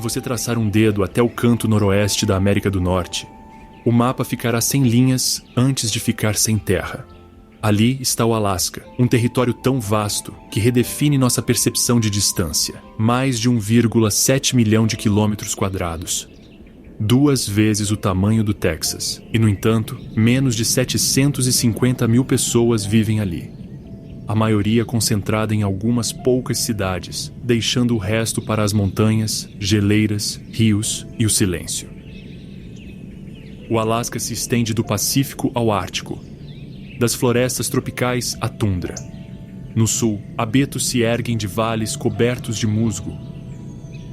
você traçar um dedo até o canto noroeste da América do Norte, o mapa ficará sem linhas antes de ficar sem terra. Ali está o Alasca, um território tão vasto que redefine nossa percepção de distância. Mais de 1,7 milhão de quilômetros quadrados. 2 vezes o tamanho do Texas. E, no entanto, menos de 750 mil pessoas vivem ali. A maioria concentrada em algumas poucas cidades, deixando o resto para as montanhas, geleiras, rios e o silêncio. O Alasca se estende do Pacífico ao Ártico, das florestas tropicais à tundra. No sul, abetos se erguem de vales cobertos de musgo,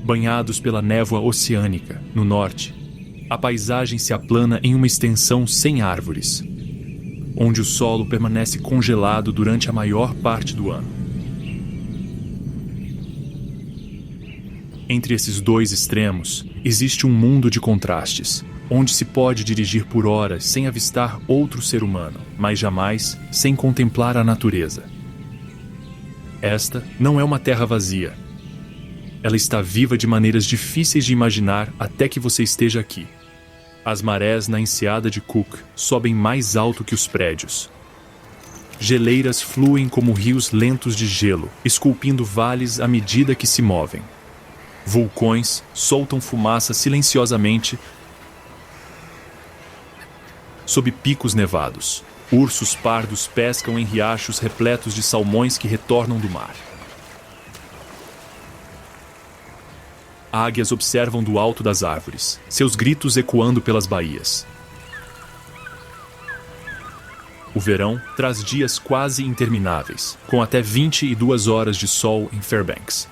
banhados pela névoa oceânica. No norte, a paisagem se aplana em uma extensão sem árvores, onde o solo permanece congelado durante a maior parte do ano. Entre esses dois extremos, existe um mundo de contrastes, onde se pode dirigir por horas sem avistar outro ser humano, mas jamais sem contemplar a natureza. Esta não é uma terra vazia. Ela está viva de maneiras difíceis de imaginar até que você esteja aqui. As marés na enseada de Cook sobem mais alto que os prédios. Geleiras fluem como rios lentos de gelo, esculpindo vales à medida que se movem. Vulcões soltam fumaça silenciosamente sob picos nevados. Ursos pardos pescam em riachos repletos de salmões que retornam do mar. Águias observam do alto das árvores, seus gritos ecoando pelas baías. O verão traz dias quase intermináveis, com até 22 horas de sol em Fairbanks.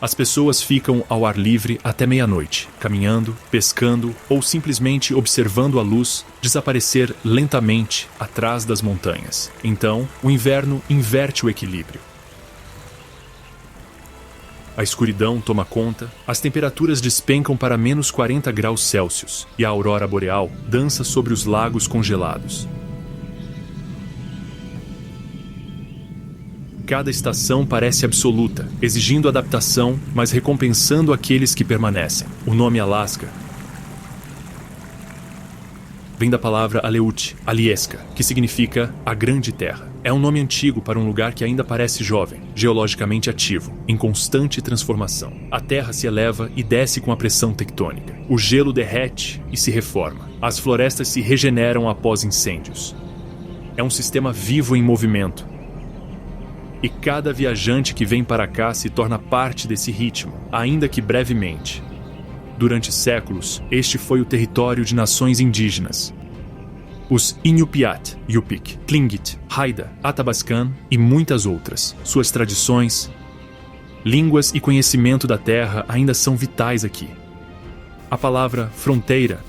As pessoas ficam ao ar livre até meia-noite, caminhando, pescando ou simplesmente observando a luz desaparecer lentamente atrás das montanhas. Então, o inverno inverte o equilíbrio. A escuridão toma conta, as temperaturas despencam para menos 40 graus Celsius e a aurora boreal dança sobre os lagos congelados. Cada estação parece absoluta, exigindo adaptação, mas recompensando aqueles que permanecem. O nome Alasca vem da palavra Aleut, Alieska, que significa a Grande Terra. É um nome antigo para um lugar que ainda parece jovem, geologicamente ativo, em constante transformação. A Terra se eleva e desce com a pressão tectônica. O gelo derrete e se reforma. As florestas se regeneram após incêndios. É um sistema vivo em movimento. E cada viajante que vem para cá se torna parte desse ritmo, ainda que brevemente. Durante séculos, este foi o território de nações indígenas. Os Inupiat, Yupik, Tlingit, Haida, Athabascan e muitas outras. Suas tradições, línguas e conhecimento da terra ainda são vitais aqui. A palavra fronteira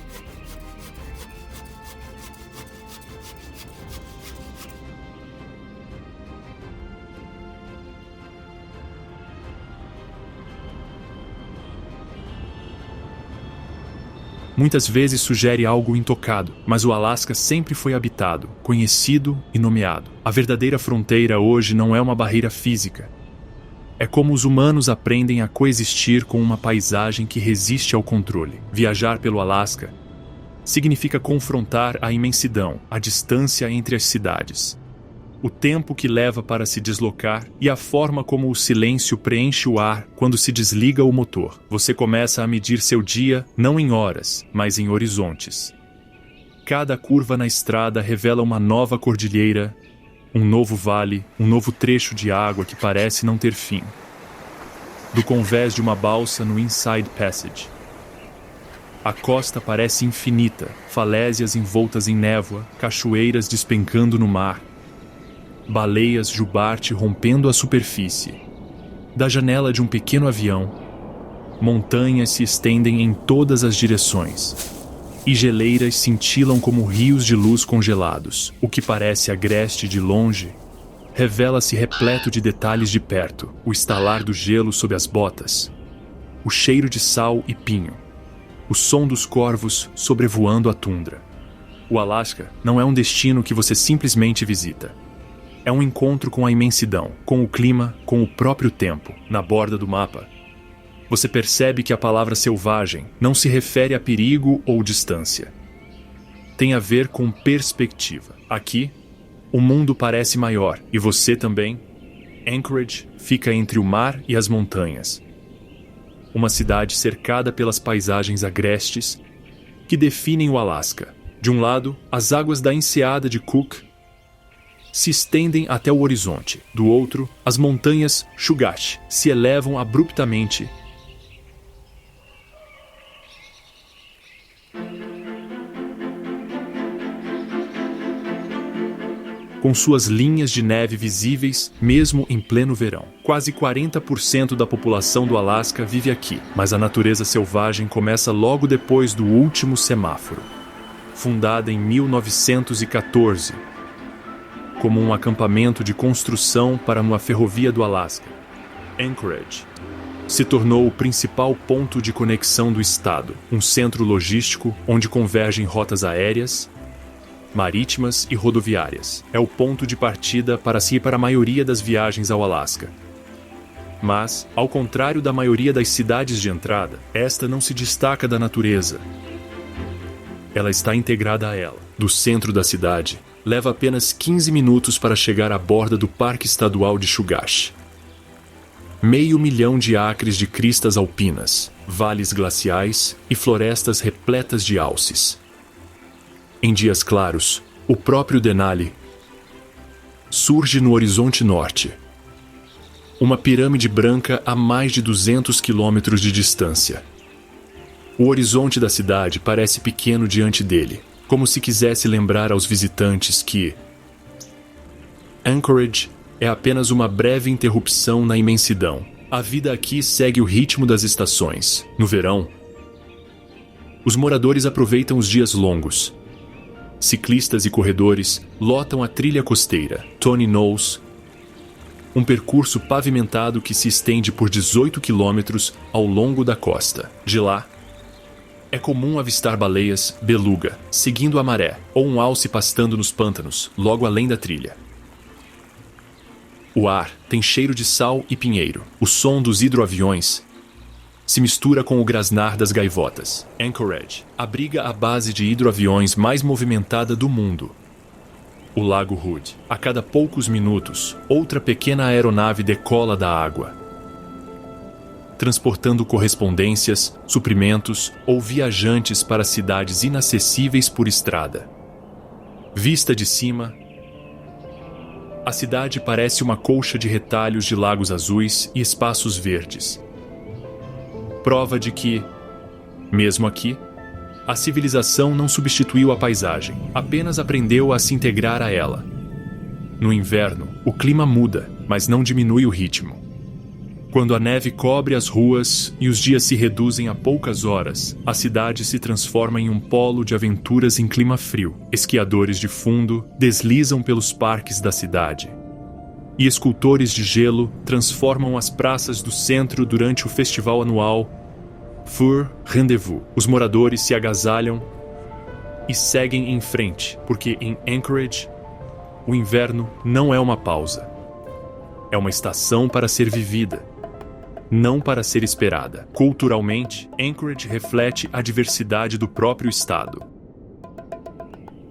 muitas vezes sugere algo intocado, mas o Alasca sempre foi habitado, conhecido e nomeado. A verdadeira fronteira hoje não é uma barreira física. É como os humanos aprendem a coexistir com uma paisagem que resiste ao controle. Viajar pelo Alasca significa confrontar a imensidão, a distância entre as cidades, o tempo que leva para se deslocar e a forma como o silêncio preenche o ar quando se desliga o motor. Você começa a medir seu dia não em horas, mas em horizontes. Cada curva na estrada revela uma nova cordilheira, um novo vale, um novo trecho de água que parece não ter fim. Do convés de uma balsa no Inside Passage. A costa parece infinita, falésias envoltas em névoa, cachoeiras despencando no mar, baleias jubarte rompendo a superfície. Da janela de um pequeno avião, montanhas se estendem em todas as direções, e geleiras cintilam como rios de luz congelados. O que parece agreste de longe, revela-se repleto de detalhes de perto, o estalar do gelo sob as botas, o cheiro de sal e pinho, o som dos corvos sobrevoando a tundra. O Alasca não é um destino que você simplesmente visita. É um encontro com a imensidão, com o clima, com o próprio tempo. Na borda do mapa, você percebe que a palavra selvagem não se refere a perigo ou distância. Tem a ver com perspectiva. Aqui, o mundo parece maior, e você também. Anchorage fica entre o mar e as montanhas. Uma cidade cercada pelas paisagens agrestes que definem o Alasca. De um lado, as águas da enseada de Cook se estendem até o horizonte. Do outro, as montanhas Chugach se elevam abruptamente com suas linhas de neve visíveis mesmo em pleno verão. Quase 40% da população do Alasca vive aqui, mas a natureza selvagem começa logo depois do último semáforo. Fundada em 1914 como um acampamento de construção para uma ferrovia do Alasca, Anchorage se tornou o principal ponto de conexão do estado, um centro logístico onde convergem rotas aéreas, marítimas e rodoviárias. É o ponto de partida para se ir para a maioria das viagens ao Alasca. Mas, ao contrário da maioria das cidades de entrada, esta não se destaca da natureza. Ela está integrada a ela. Do centro da cidade, leva apenas 15 minutos para chegar à borda do Parque Estadual de Chugach. 500 mil de acres de cristas alpinas, vales glaciais e florestas repletas de alces. Em dias claros, o próprio Denali surge no horizonte norte. Uma pirâmide branca a mais de 200 quilômetros de distância. O horizonte da cidade parece pequeno diante dele, como se quisesse lembrar aos visitantes que Anchorage é apenas uma breve interrupção na imensidão. A vida aqui segue o ritmo das estações. No verão, os moradores aproveitam os dias longos. Ciclistas e corredores lotam a trilha costeira, Tony Knolls, um percurso pavimentado que se estende por 18 quilômetros ao longo da costa. De lá, é comum avistar baleias beluga, seguindo a maré, ou um alce pastando nos pântanos, logo além da trilha. O ar tem cheiro de sal e pinheiro. O som dos hidroaviões se mistura com o grasnar das gaivotas. Anchorage abriga a base de hidroaviões mais movimentada do mundo, o Lago Hood. A cada poucos minutos, outra pequena aeronave decola da água, transportando correspondências, suprimentos ou viajantes para cidades inacessíveis por estrada. Vista de cima, a cidade parece uma colcha de retalhos de lagos azuis e espaços verdes. Prova de que, mesmo aqui, a civilização não substituiu a paisagem, apenas aprendeu a se integrar a ela. No inverno, o clima muda, mas não diminui o ritmo. Quando a neve cobre as ruas e os dias se reduzem a poucas horas, a cidade se transforma em um polo de aventuras em clima frio. Esquiadores de fundo deslizam pelos parques da cidade, e escultores de gelo transformam as praças do centro durante o festival anual Fur Rendezvous. Os moradores se agasalham e seguem em frente, porque em Anchorage, o inverno não é uma pausa. É uma estação para ser vivida, não para ser esperada. Culturalmente, Anchorage reflete a diversidade do próprio estado.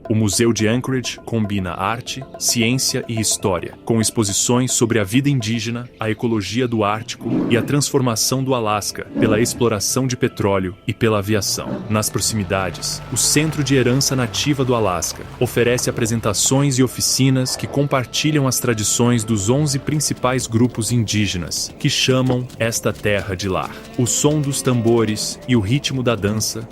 O Museu de Anchorage combina arte, ciência e história, com exposições sobre a vida indígena, a ecologia do Ártico e a transformação do Alasca pela exploração de petróleo e pela aviação. Nas proximidades, o Centro de Herança Nativa do Alasca oferece apresentações e oficinas que compartilham as tradições dos 11 principais grupos indígenas que chamam esta terra de lar. O som dos tambores e o ritmo da dança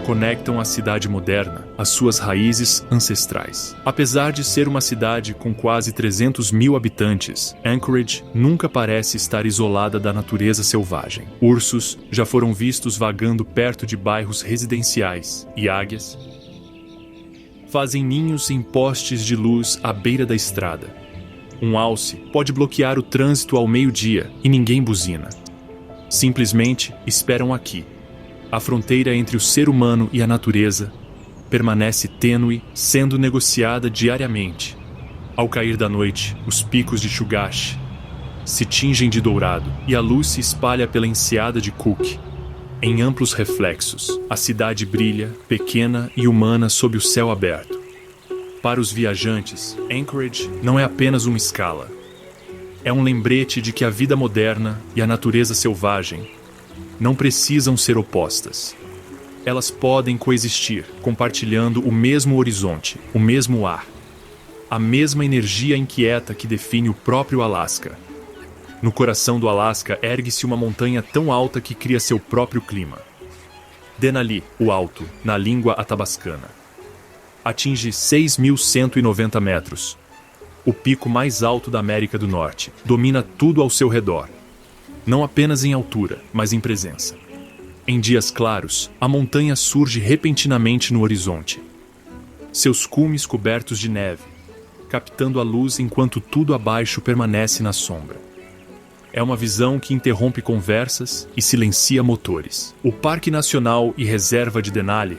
conectam a cidade moderna às suas raízes ancestrais. Apesar de ser uma cidade com quase 300 mil habitantes, Anchorage nunca parece estar isolada da natureza selvagem. Ursos já foram vistos vagando perto de bairros residenciais e águias fazem ninhos em postes de luz à beira da estrada. Um alce pode bloquear o trânsito ao meio-dia e ninguém buzina. Simplesmente esperam aqui. A fronteira entre o ser humano e a natureza permanece tênue, sendo negociada diariamente. Ao cair da noite, os picos de Chugach se tingem de dourado e a luz se espalha pela enseada de Cook. Em amplos reflexos, a cidade brilha, pequena e humana sob o céu aberto. Para os viajantes, Anchorage não é apenas uma escala. É um lembrete de que a vida moderna e a natureza selvagem não precisam ser opostas. Elas podem coexistir, compartilhando o mesmo horizonte, o mesmo ar, a mesma energia inquieta que define o próprio Alasca. No coração do Alasca ergue-se uma montanha tão alta que cria seu próprio clima. Denali, o Alto, na língua atabascana, atinge 6.190 metros. O pico mais alto da América do Norte domina tudo ao seu redor, não apenas em altura, mas em presença. Em dias claros, a montanha surge repentinamente no horizonte. Seus cumes cobertos de neve, captando a luz enquanto tudo abaixo permanece na sombra. É uma visão que interrompe conversas e silencia motores. O Parque Nacional e Reserva de Denali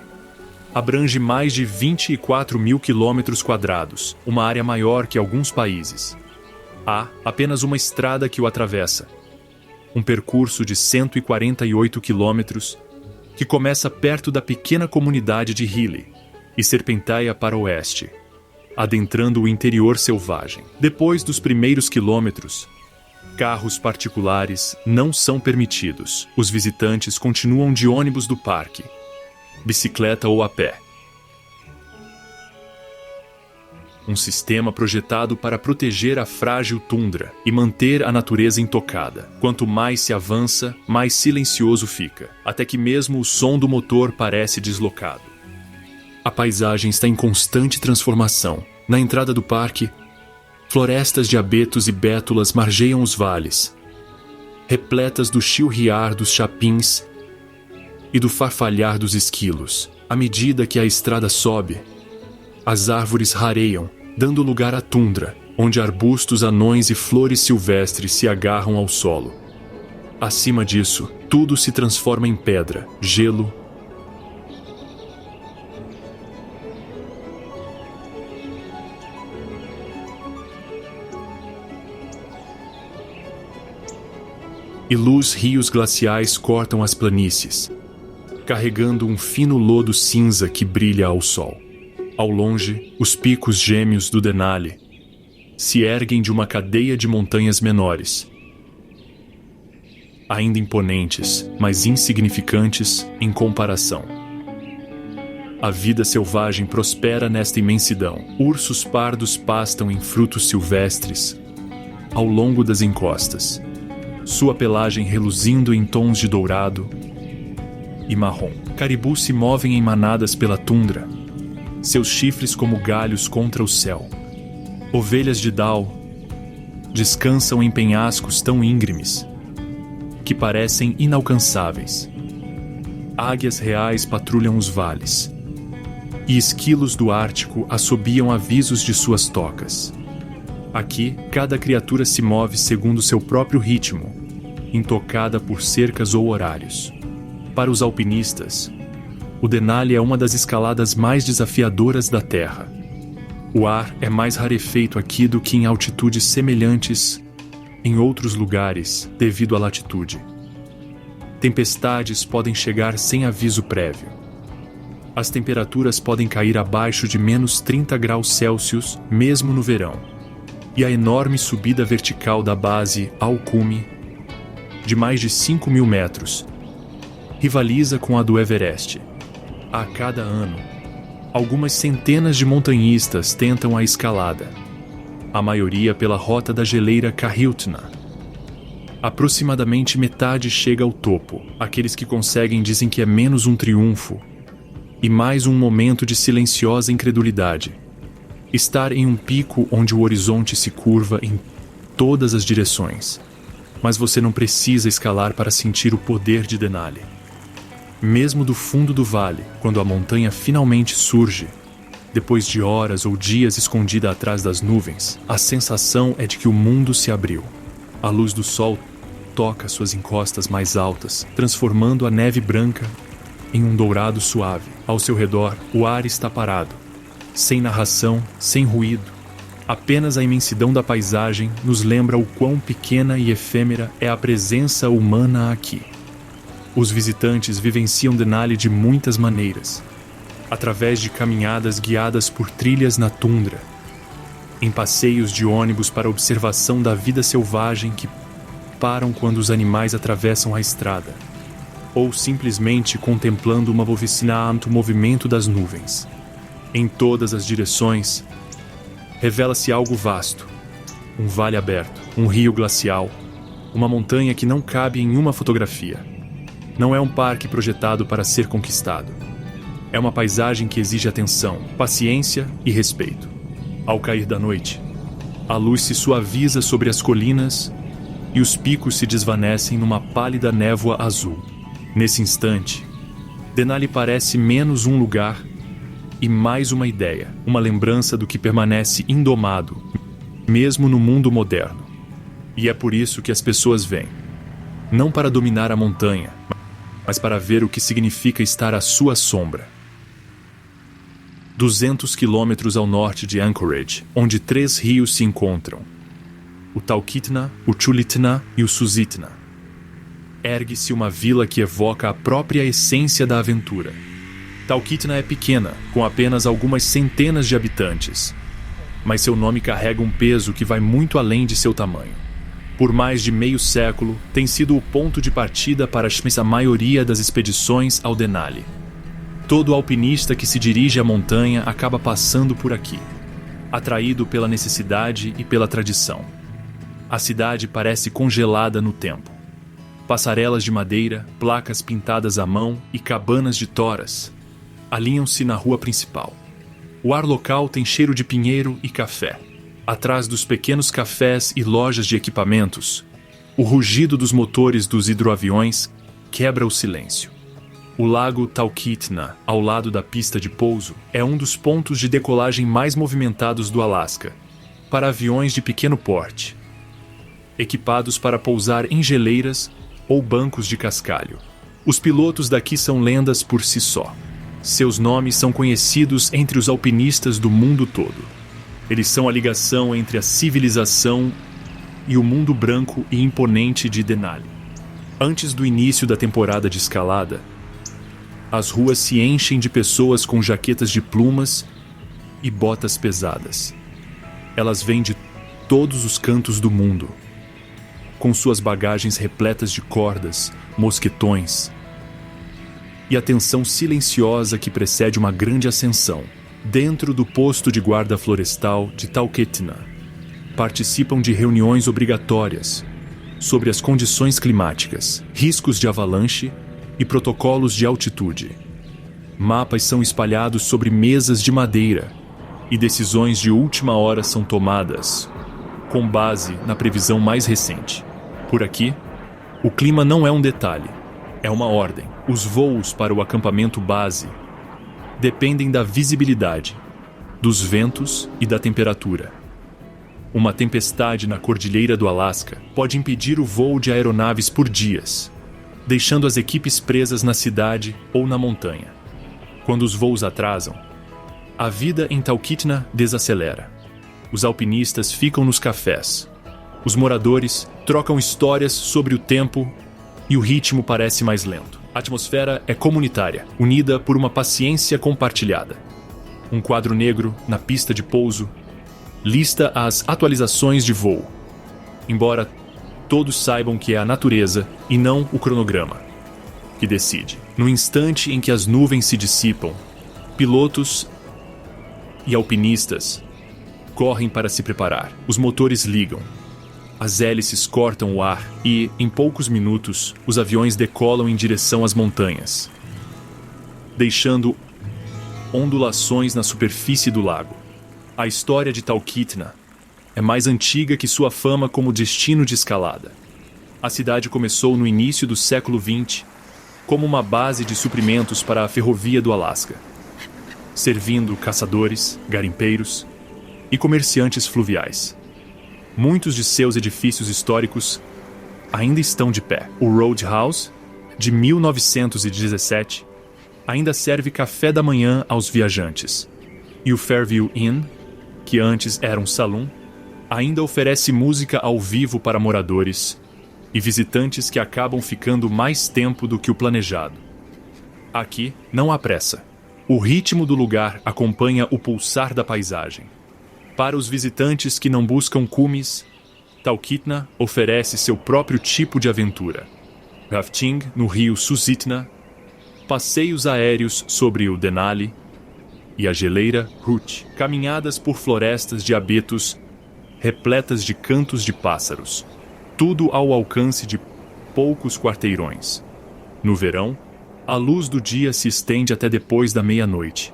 abrange mais de 24 mil quilômetros quadrados, uma área maior que alguns países. Há apenas uma estrada que o atravessa, um percurso de 148 quilômetros que começa perto da pequena comunidade de Healy e serpenteia para o oeste, adentrando o interior selvagem. Depois dos primeiros quilômetros, carros particulares não são permitidos. Os visitantes continuam de ônibus do parque, bicicleta ou a pé. Um sistema projetado para proteger a frágil tundra e manter a natureza intocada. Quanto mais se avança, mais silencioso fica, até que mesmo o som do motor parece deslocado. A paisagem está em constante transformação. Na entrada do parque, florestas de abetos e bétulas margeiam os vales, repletas do chilrear dos chapins e do farfalhar dos esquilos. À medida que a estrada sobe, as árvores rareiam, dando lugar à tundra, onde arbustos anões e flores silvestres se agarram ao solo. Acima disso, tudo se transforma em pedra, gelo e luz. Rios glaciais cortam as planícies, carregando um fino lodo cinza que brilha ao sol. Ao longe, os picos gêmeos do Denali se erguem de uma cadeia de montanhas menores, ainda imponentes, mas insignificantes em comparação. A vida selvagem prospera nesta imensidão. Ursos pardos pastam em frutos silvestres ao longo das encostas, sua pelagem reluzindo em tons de dourado e marrom. Caribus se movem em manadas pela tundra, seus chifres como galhos contra o céu. Ovelhas de Dall descansam em penhascos tão íngremes que parecem inalcançáveis. Águias reais patrulham os vales, e esquilos do Ártico assobiam avisos de suas tocas. Aqui, cada criatura se move segundo seu próprio ritmo, intocada por cercas ou horários. Para os alpinistas, o Denali é uma das escaladas mais desafiadoras da Terra. O ar é mais rarefeito aqui do que em altitudes semelhantes em outros lugares, devido à latitude. Tempestades podem chegar sem aviso prévio. As temperaturas podem cair abaixo de menos 30 graus Celsius, mesmo no verão. E a enorme subida vertical da base ao cume, de mais de 5.000 metros, rivaliza com a do Everest. A cada ano, algumas centenas de montanhistas tentam a escalada, a maioria pela rota da geleira Kahiltna. Aproximadamente metade chega ao topo. Aqueles que conseguem dizem que é menos um triunfo e mais um momento de silenciosa incredulidade. Estar em um pico onde o horizonte se curva em todas as direções. Mas você não precisa escalar para sentir o poder de Denali. Mesmo do fundo do vale, quando a montanha finalmente surge, depois de horas ou dias escondida atrás das nuvens, a sensação é de que o mundo se abriu. A luz do sol toca suas encostas mais altas, transformando a neve branca em um dourado suave. Ao seu redor, o ar está parado, sem narração, sem ruído. Apenas a imensidão da paisagem nos lembra o quão pequena e efêmera é a presença humana aqui. Os visitantes vivenciam Denali de muitas maneiras, através de caminhadas guiadas por trilhas na tundra, em passeios de ônibus para observação da vida selvagem que param quando os animais atravessam a estrada, ou simplesmente contemplando uma o movimento das nuvens. Em todas as direções, revela-se algo vasto, um vale aberto, um rio glacial, uma montanha que não cabe em uma fotografia. Não é um parque projetado para ser conquistado. É uma paisagem que exige atenção, paciência e respeito. Ao cair da noite, a luz se suaviza sobre as colinas e os picos se desvanecem numa pálida névoa azul. Nesse instante, Denali parece menos um lugar e mais uma ideia, uma lembrança do que permanece indomado, mesmo no mundo moderno. E é por isso que as pessoas vêm, não para dominar a montanha, mas para ver o que significa estar à sua sombra. 200 quilômetros ao norte de Anchorage, onde 3 rios se encontram, o Talkeetna, o Chulitna e o Susitna, ergue-se uma vila que evoca a própria essência da aventura. Talkeetna é pequena, com apenas algumas centenas de habitantes, mas seu nome carrega um peso que vai muito além de seu tamanho. Por mais de meio século, tem sido o ponto de partida para a maioria das expedições ao Denali. Todo alpinista que se dirige à montanha acaba passando por aqui, atraído pela necessidade e pela tradição. A cidade parece congelada no tempo. Passarelas de madeira, placas pintadas à mão e cabanas de toras alinham-se na rua principal. O ar local tem cheiro de pinheiro e café. Atrás dos pequenos cafés e lojas de equipamentos, o rugido dos motores dos hidroaviões quebra o silêncio. O lago Talkeetna, ao lado da pista de pouso, é um dos pontos de decolagem mais movimentados do Alasca, para aviões de pequeno porte, equipados para pousar em geleiras ou bancos de cascalho. Os pilotos daqui são lendas por si só. Seus nomes são conhecidos entre os alpinistas do mundo todo. Eles são a ligação entre a civilização e o mundo branco e imponente de Denali. Antes do início da temporada de escalada, as ruas se enchem de pessoas com jaquetas de plumas e botas pesadas. Elas vêm de todos os cantos do mundo, com suas bagagens repletas de cordas, mosquetões e a tensão silenciosa que precede uma grande ascensão. Dentro do posto de guarda florestal de Talkeetna, participam de reuniões obrigatórias sobre as condições climáticas, riscos de avalanche e protocolos de altitude. Mapas são espalhados sobre mesas de madeira e decisões de última hora são tomadas com base na previsão mais recente. Por aqui, o clima não é um detalhe, é uma ordem. Os voos para o acampamento base dependem da visibilidade, dos ventos e da temperatura. Uma tempestade na cordilheira do Alasca pode impedir o voo de aeronaves por dias, deixando as equipes presas na cidade ou na montanha. Quando os voos atrasam, a vida em Talkeetna desacelera. Os alpinistas ficam nos cafés. Os moradores trocam histórias sobre o tempo e o ritmo parece mais lento. A atmosfera é comunitária, unida por uma paciência compartilhada. Um quadro negro na pista de pouso lista as atualizações de voo, embora todos saibam que é a natureza e não o cronograma que decide. No instante em que as nuvens se dissipam, pilotos e alpinistas correm para se preparar. Os motores ligam. As hélices cortam o ar e, em poucos minutos, os aviões decolam em direção às montanhas, deixando ondulações na superfície do lago. A história de Talkeetna é mais antiga que sua fama como destino de escalada. A cidade começou no início do século XX como uma base de suprimentos para a ferrovia do Alasca, servindo caçadores, garimpeiros e comerciantes fluviais. Muitos de seus edifícios históricos ainda estão de pé. O Roadhouse, de 1917, ainda serve café da manhã aos viajantes. E o Fairview Inn, que antes era um salão, ainda oferece música ao vivo para moradores e visitantes que acabam ficando mais tempo do que o planejado. Aqui não há pressa. O ritmo do lugar acompanha o pulsar da paisagem. Para os visitantes que não buscam cumes, Talkeetna oferece seu próprio tipo de aventura. Rafting no rio Susitna, passeios aéreos sobre o Denali e a geleira Rut, caminhadas por florestas de abetos repletas de cantos de pássaros, tudo ao alcance de poucos quarteirões. No verão, a luz do dia se estende até depois da meia-noite,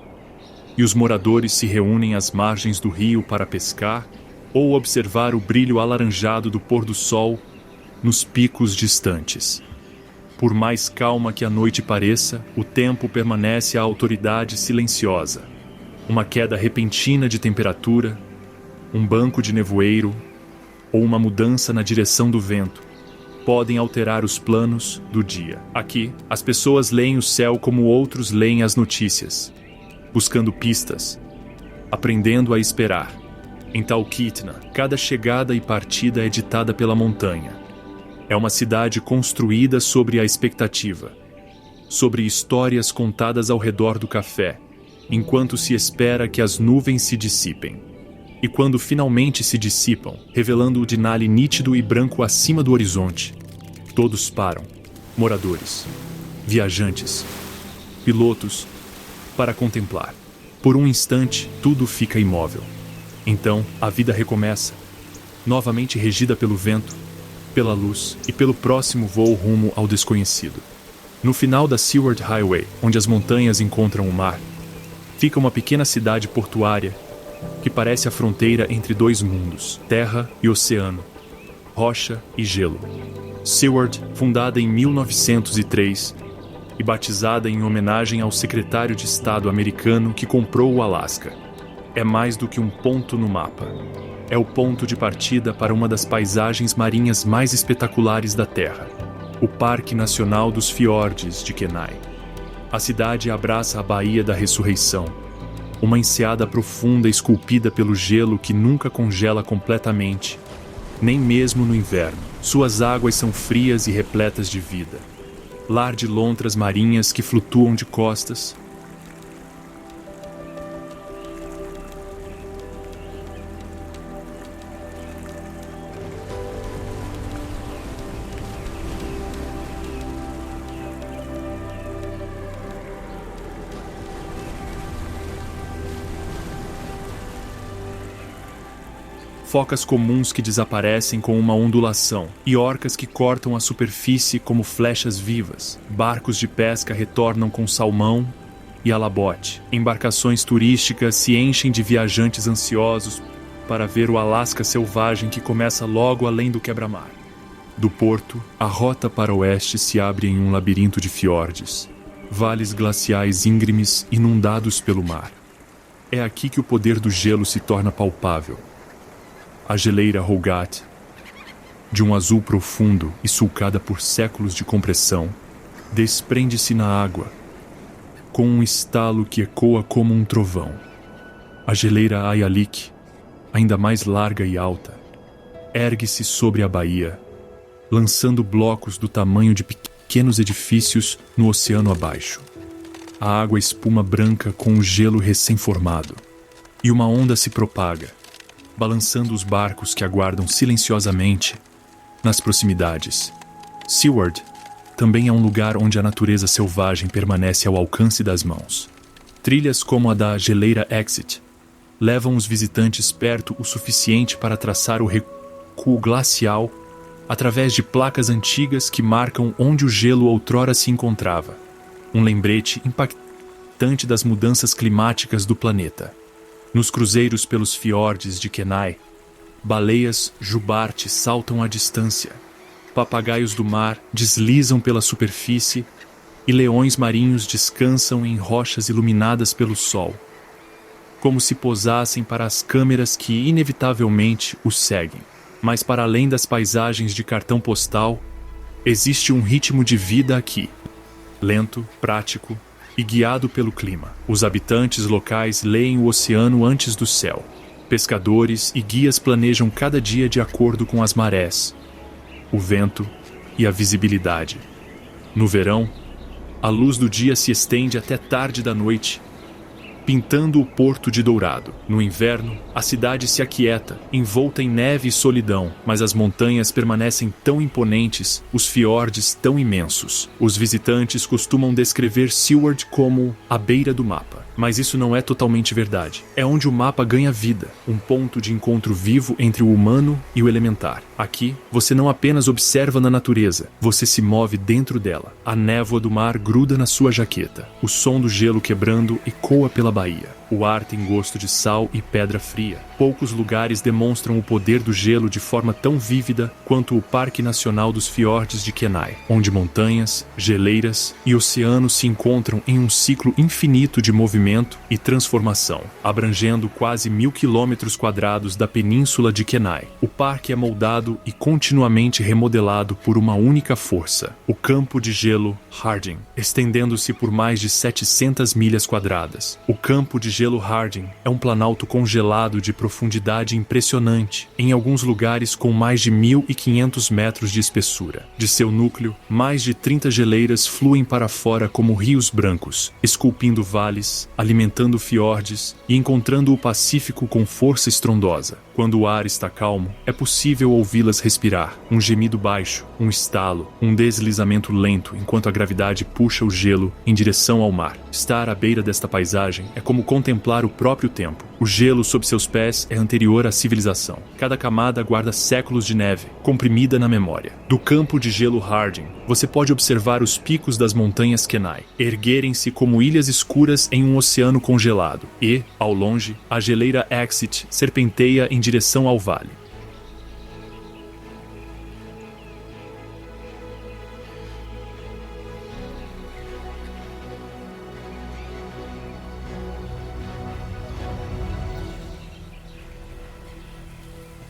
e os moradores se reúnem às margens do rio para pescar ou observar o brilho alaranjado do pôr do sol nos picos distantes. Por mais calma que a noite pareça, o tempo permanece a autoridade silenciosa. Uma queda repentina de temperatura, um banco de nevoeiro ou uma mudança na direção do vento podem alterar os planos do dia. Aqui, as pessoas leem o céu como outros leem as notícias, buscando pistas, aprendendo a esperar. Em Talkeetna, cada chegada e partida é ditada pela montanha. É uma cidade construída sobre a expectativa, sobre histórias contadas ao redor do café, enquanto se espera que as nuvens se dissipem. E quando finalmente se dissipam, revelando o Denali nítido e branco acima do horizonte, todos param, moradores, viajantes, pilotos, para contemplar. Por um instante, tudo fica imóvel. Então, a vida recomeça, novamente regida pelo vento, pela luz e pelo próximo voo rumo ao desconhecido. No final da Seward Highway, onde as montanhas encontram o mar, fica uma pequena cidade portuária que parece a fronteira entre dois mundos, terra e oceano, rocha e gelo. Seward, fundada em 1903 e batizada em homenagem ao secretário de Estado americano que comprou o Alasca, é mais do que um ponto no mapa. É o ponto de partida para uma das paisagens marinhas mais espetaculares da Terra, o Parque Nacional dos Fiordes de Kenai. A cidade abraça a Baía da Ressurreição, uma enseada profunda esculpida pelo gelo que nunca congela completamente, nem mesmo no inverno. Suas águas são frias e repletas de vida. Lar de lontras marinhas que flutuam de costas, focas comuns que desaparecem com uma ondulação, e orcas que cortam a superfície como flechas vivas. Barcos de pesca retornam com salmão e alabote. Embarcações turísticas se enchem de viajantes ansiosos para ver o Alasca selvagem que começa logo além do quebra-mar. Do porto, a rota para o oeste se abre em um labirinto de fiordes, vales glaciais íngremes inundados pelo mar. É aqui que o poder do gelo se torna palpável. A geleira Hogat, de um azul profundo e sulcada por séculos de compressão, desprende-se na água, com um estalo que ecoa como um trovão. A geleira Ayalik, ainda mais larga e alta, ergue-se sobre a baía, lançando blocos do tamanho de pequenos edifícios no oceano abaixo. A água espuma branca com o gelo recém-formado, e uma onda se propaga, balançando os barcos que aguardam silenciosamente nas proximidades. Seward também é um lugar onde a natureza selvagem permanece ao alcance das mãos. Trilhas como a da geleira Exit levam os visitantes perto o suficiente para traçar o recuo glacial através de placas antigas que marcam onde o gelo outrora se encontrava. Um lembrete impactante das mudanças climáticas do planeta. Nos cruzeiros pelos fiordes de Kenai, baleias jubarte saltam à distância, papagaios do mar deslizam pela superfície e leões marinhos descansam em rochas iluminadas pelo sol, como se posassem para as câmeras que inevitavelmente os seguem. Mas para além das paisagens de cartão postal, existe um ritmo de vida aqui, lento, prático e guiado pelo clima. Os habitantes locais leem o oceano antes do céu. Pescadores e guias planejam cada dia de acordo com as marés, o vento e a visibilidade. No verão, a luz do dia se estende até tarde da noite, pintando o porto de dourado. No inverno, a cidade se aquieta, envolta em neve e solidão, mas as montanhas permanecem tão imponentes, os fiordes tão imensos. Os visitantes costumam descrever Seward como a beira do mapa, mas isso não é totalmente verdade. É onde o mapa ganha vida, um ponto de encontro vivo entre o humano e o elementar. Aqui, você não apenas observa na natureza, você se move dentro dela. A névoa do mar gruda na sua jaqueta, o som do gelo quebrando ecoa pela baía. O ar tem gosto de sal e pedra fria. Poucos lugares demonstram o poder do gelo de forma tão vívida quanto o Parque Nacional dos Fiordes de Kenai, onde montanhas, geleiras e oceanos se encontram em um ciclo infinito de movimento e transformação, abrangendo quase 1.000 km² da península de Kenai. O parque é moldado e continuamente remodelado por uma única força, o campo de gelo Harding, estendendo-se por mais de 700 milhas quadradas. O campo de gelo Harding é um planalto congelado de profundidade impressionante, em alguns lugares com mais de 1.500 metros de espessura. De seu núcleo, mais de 30 geleiras fluem para fora como rios brancos, esculpindo vales, alimentando fiordes e encontrando o Pacífico com força estrondosa. Quando o ar está calmo, é possível ouvi-las respirar, um gemido baixo, um estalo, um deslizamento lento enquanto a gravidade puxa o gelo em direção ao mar. Estar à beira desta paisagem é como contemplar o próprio tempo. O gelo sob seus pés é anterior à civilização. Cada camada guarda séculos de neve, comprimida na memória. Do campo de gelo Harding, você pode observar os picos das montanhas Kenai, erguerem-se como ilhas escuras em um oceano congelado, e, ao longe, a geleira Exit serpenteia em direção ao vale.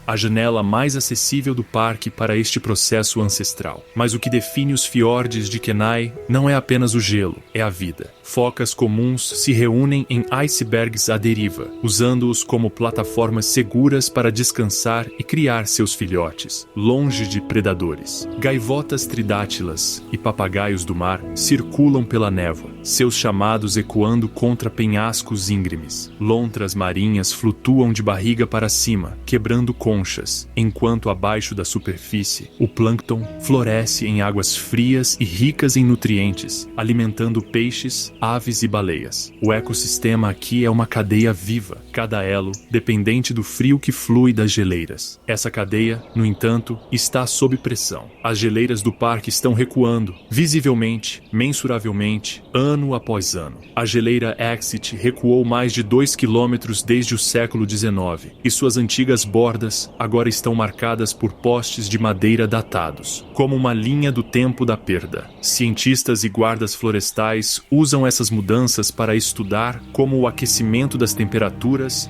A janela mais acessível do parque para este processo ancestral. Mas o que define os fiordes de Kenai não é apenas o gelo, é a vida. Focas comuns se reúnem em icebergs à deriva, usando-os como plataformas seguras para descansar e criar seus filhotes, longe de predadores. Gaivotas tridátilas e papagaios do mar circulam pela névoa, seus chamados ecoando contra penhascos íngremes. Lontras marinhas flutuam de barriga para cima, quebrando conchas, enquanto abaixo da superfície, o plâncton floresce em águas frias e ricas em nutrientes, alimentando peixes, aves e baleias. O ecossistema aqui é uma cadeia viva, cada elo dependente do frio que flui das geleiras. Essa cadeia, no entanto, está sob pressão. As geleiras do parque estão recuando, visivelmente, mensuravelmente, ano após ano. A geleira Exit recuou mais de 2 quilômetros desde o século XIX, e suas antigas bordas agora estão marcadas por postes de madeira datados, como uma linha do tempo da perda. Cientistas e guardas florestais usam essas mudanças para estudar como o aquecimento das temperaturas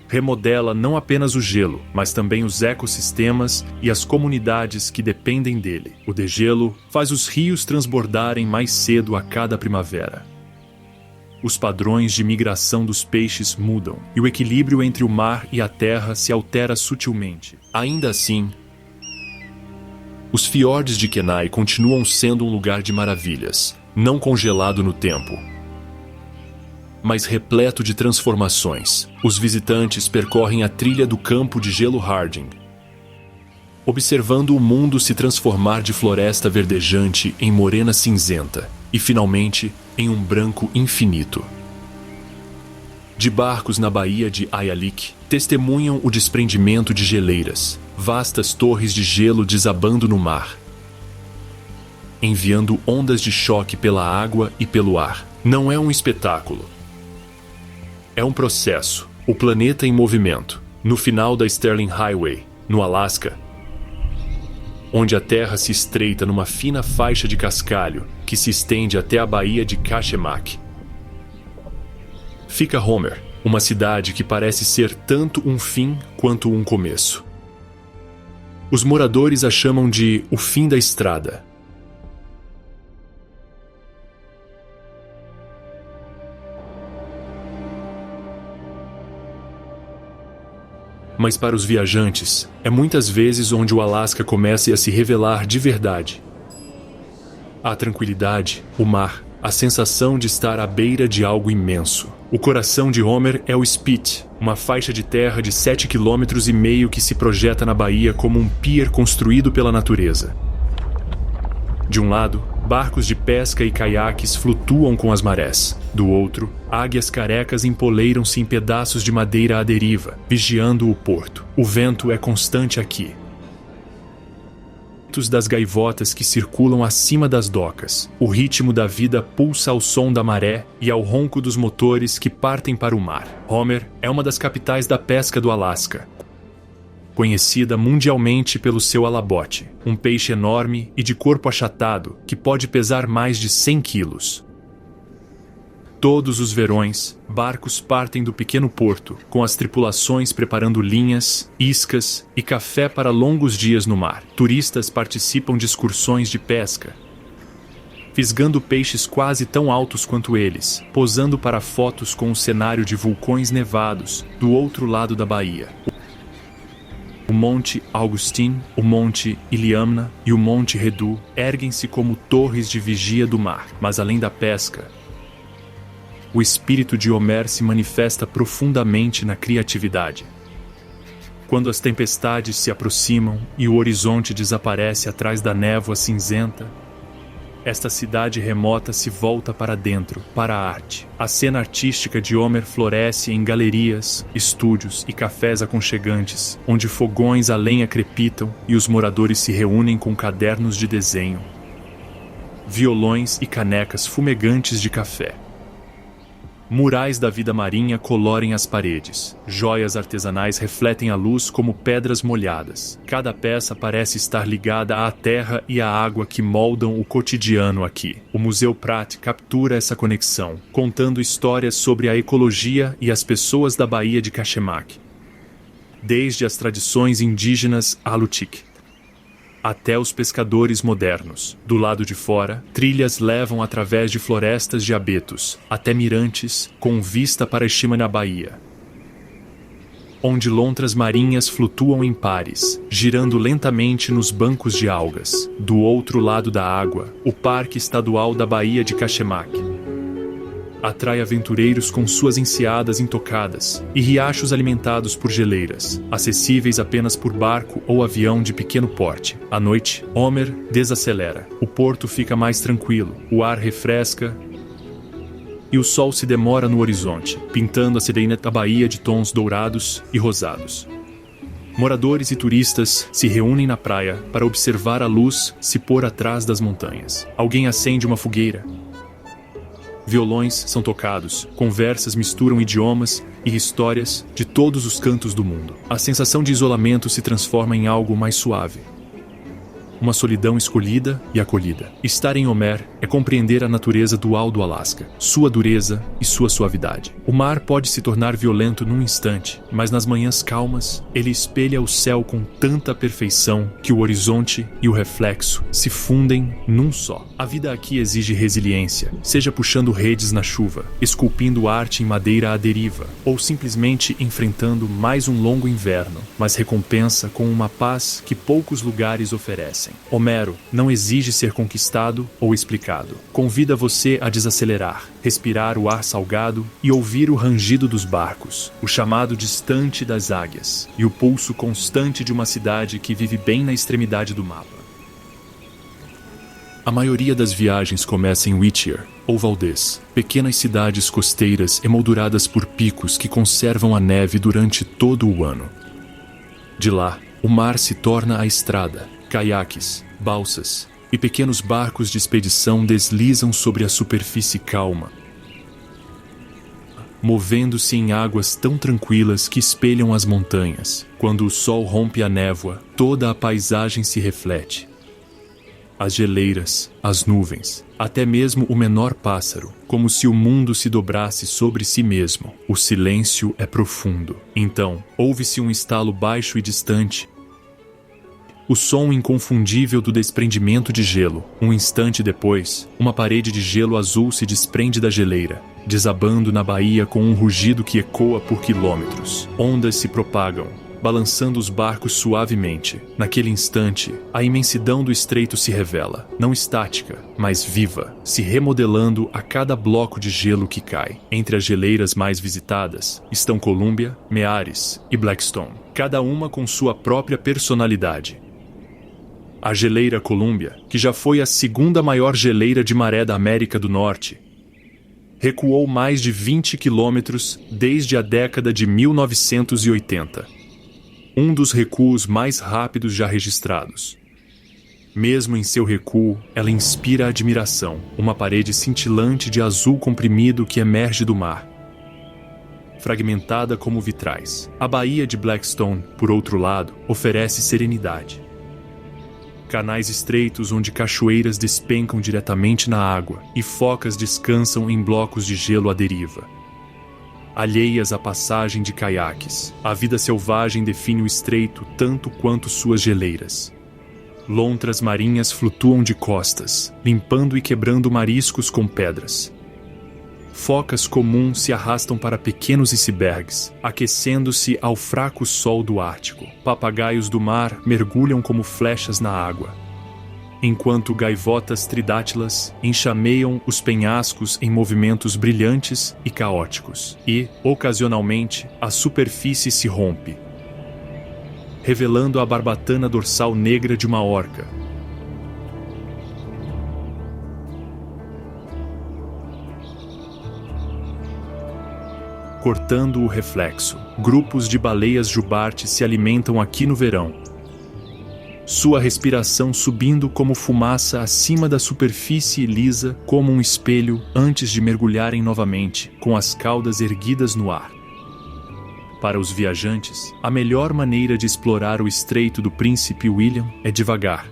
remodela não apenas o gelo, mas também os ecossistemas e as comunidades que dependem dele. O degelo faz os rios transbordarem mais cedo a cada primavera. Os padrões de migração dos peixes mudam, e o equilíbrio entre o mar e a terra se altera sutilmente. Ainda assim, os fiordes de Kenai continuam sendo um lugar de maravilhas, não congelado no tempo, mas repleto de transformações. Os visitantes percorrem a trilha do campo de gelo Harding, observando o mundo se transformar de floresta verdejante em morena cinzenta e, finalmente, em um branco infinito. De barcos na baía de Ayalik, testemunham o desprendimento de geleiras, vastas torres de gelo desabando no mar, enviando ondas de choque pela água e pelo ar. Não é um espetáculo. É um processo, o planeta em movimento. No final da Sterling Highway, no Alasca, onde a terra se estreita numa fina faixa de cascalho que se estende até a baía de Kachemak, fica Homer, uma cidade que parece ser tanto um fim quanto um começo. Os moradores a chamam de o fim da estrada. Mas para os viajantes, é muitas vezes onde o Alasca começa a se revelar de verdade. A tranquilidade, o mar, a sensação de estar à beira de algo imenso. O coração de Homer é o Spit, uma faixa de terra de 7,5 km que se projeta na baía como um pier construído pela natureza. De um lado, barcos de pesca e caiaques flutuam com as marés. Do outro, águias carecas empoleiram-se em pedaços de madeira à deriva, vigiando o porto. O vento é constante aqui. Das gaivotas que circulam acima das docas. O ritmo da vida pulsa ao som da maré e ao ronco dos motores que partem para o mar. Homer é uma das capitais da pesca do Alasca, conhecida mundialmente pelo seu alabote, um peixe enorme e de corpo achatado que pode pesar mais de 100 quilos. Todos os verões, barcos partem do pequeno porto, com as tripulações preparando linhas, iscas e café para longos dias no mar. Turistas participam de excursões de pesca, fisgando peixes quase tão altos quanto eles, posando para fotos com o cenário de vulcões nevados do outro lado da baía. O Monte Augustine, o Monte Iliamna e o Monte Redu erguem-se como torres de vigia do mar, mas além da pesca, o espírito de Homer se manifesta profundamente na criatividade. Quando as tempestades se aproximam e o horizonte desaparece atrás da névoa cinzenta, esta cidade remota se volta para dentro, para a arte. A cena artística de Homer floresce em galerias, estúdios e cafés aconchegantes, onde fogões a lenha crepitam e os moradores se reúnem com cadernos de desenho, violões e canecas fumegantes de café. Murais da vida marinha colorem as paredes. Joias artesanais refletem a luz como pedras molhadas. Cada peça parece estar ligada à terra e à água que moldam o cotidiano aqui. O Museu Pratt captura essa conexão, contando histórias sobre a ecologia e as pessoas da Baía de Kachemak, desde as tradições indígenas Alutiiq até os pescadores modernos. Do lado de fora, trilhas levam através de florestas de abetos, até mirantes, com vista para cima na baía, onde lontras marinhas flutuam em pares, girando lentamente nos bancos de algas. Do outro lado da água, o Parque Estadual da Baía de Kachemak atrai aventureiros com suas enseadas intocadas e riachos alimentados por geleiras, acessíveis apenas por barco ou avião de pequeno porte. À noite, Homer desacelera. O porto fica mais tranquilo, o ar refresca e o sol se demora no horizonte, pintando a serena da baía de tons dourados e rosados. Moradores e turistas se reúnem na praia para observar a luz se pôr atrás das montanhas. Alguém acende uma fogueira. Violões são tocados, conversas misturam idiomas e histórias de todos os cantos do mundo. A sensação de isolamento se transforma em algo mais suave. Uma solidão escolhida e acolhida. Estar em Homer é compreender a natureza dual do Alasca, sua dureza e sua suavidade. O mar pode se tornar violento num instante, mas nas manhãs calmas, ele espelha o céu com tanta perfeição que o horizonte e o reflexo se fundem num só. A vida aqui exige resiliência, seja puxando redes na chuva, esculpindo arte em madeira à deriva, ou simplesmente enfrentando mais um longo inverno, mas recompensa com uma paz que poucos lugares oferecem. Homero não exige ser conquistado ou explicado. Convida você a desacelerar, respirar o ar salgado e ouvir o rangido dos barcos, o chamado distante das águias e o pulso constante de uma cidade que vive bem na extremidade do mapa. A maioria das viagens começa em Whittier ou Valdez, pequenas cidades costeiras emolduradas por picos que conservam a neve durante todo o ano. De lá, o mar se torna a estrada. Caiaques, balsas e pequenos barcos de expedição deslizam sobre a superfície calma, movendo-se em águas tão tranquilas que espelham as montanhas. Quando o sol rompe a névoa, toda a paisagem se reflete. As geleiras, as nuvens, até mesmo o menor pássaro, como se o mundo se dobrasse sobre si mesmo. O silêncio é profundo. Então, ouve-se um estalo baixo e distante, o som inconfundível do desprendimento de gelo. Um instante depois, uma parede de gelo azul se desprende da geleira, desabando na baía com um rugido que ecoa por quilômetros. Ondas se propagam, balançando os barcos suavemente. Naquele instante, a imensidão do estreito se revela, não estática, mas viva, se remodelando a cada bloco de gelo que cai. Entre as geleiras mais visitadas estão Columbia, Meares e Blackstone, cada uma com sua própria personalidade. A geleira Columbia, que já foi a segunda maior geleira de maré da América do Norte, recuou mais de 20 quilômetros desde a década de 1980. Um dos recuos mais rápidos já registrados. Mesmo em seu recuo, ela inspira admiração, uma parede cintilante de azul comprimido que emerge do mar, fragmentada como vitrais. A baía de Blackstone, por outro lado, oferece serenidade. Canais estreitos onde cachoeiras despencam diretamente na água e focas descansam em blocos de gelo à deriva. Alheias à passagem de caiaques, a vida selvagem define o estreito tanto quanto suas geleiras. Lontras marinhas flutuam de costas, limpando e quebrando mariscos com pedras. Focas comuns se arrastam para pequenos icebergs, aquecendo-se ao fraco sol do Ártico. Papagaios do mar mergulham como flechas na água, enquanto gaivotas tridátilas enxameiam os penhascos em movimentos brilhantes e caóticos. E, ocasionalmente, a superfície se rompe, revelando a barbatana dorsal negra de uma orca. Cortando o reflexo, grupos de baleias jubartes se alimentam aqui no verão. Sua respiração subindo como fumaça acima da superfície lisa como um espelho antes de mergulharem novamente, com as caudas erguidas no ar. Para os viajantes, a melhor maneira de explorar o Estreito do Príncipe William é devagar.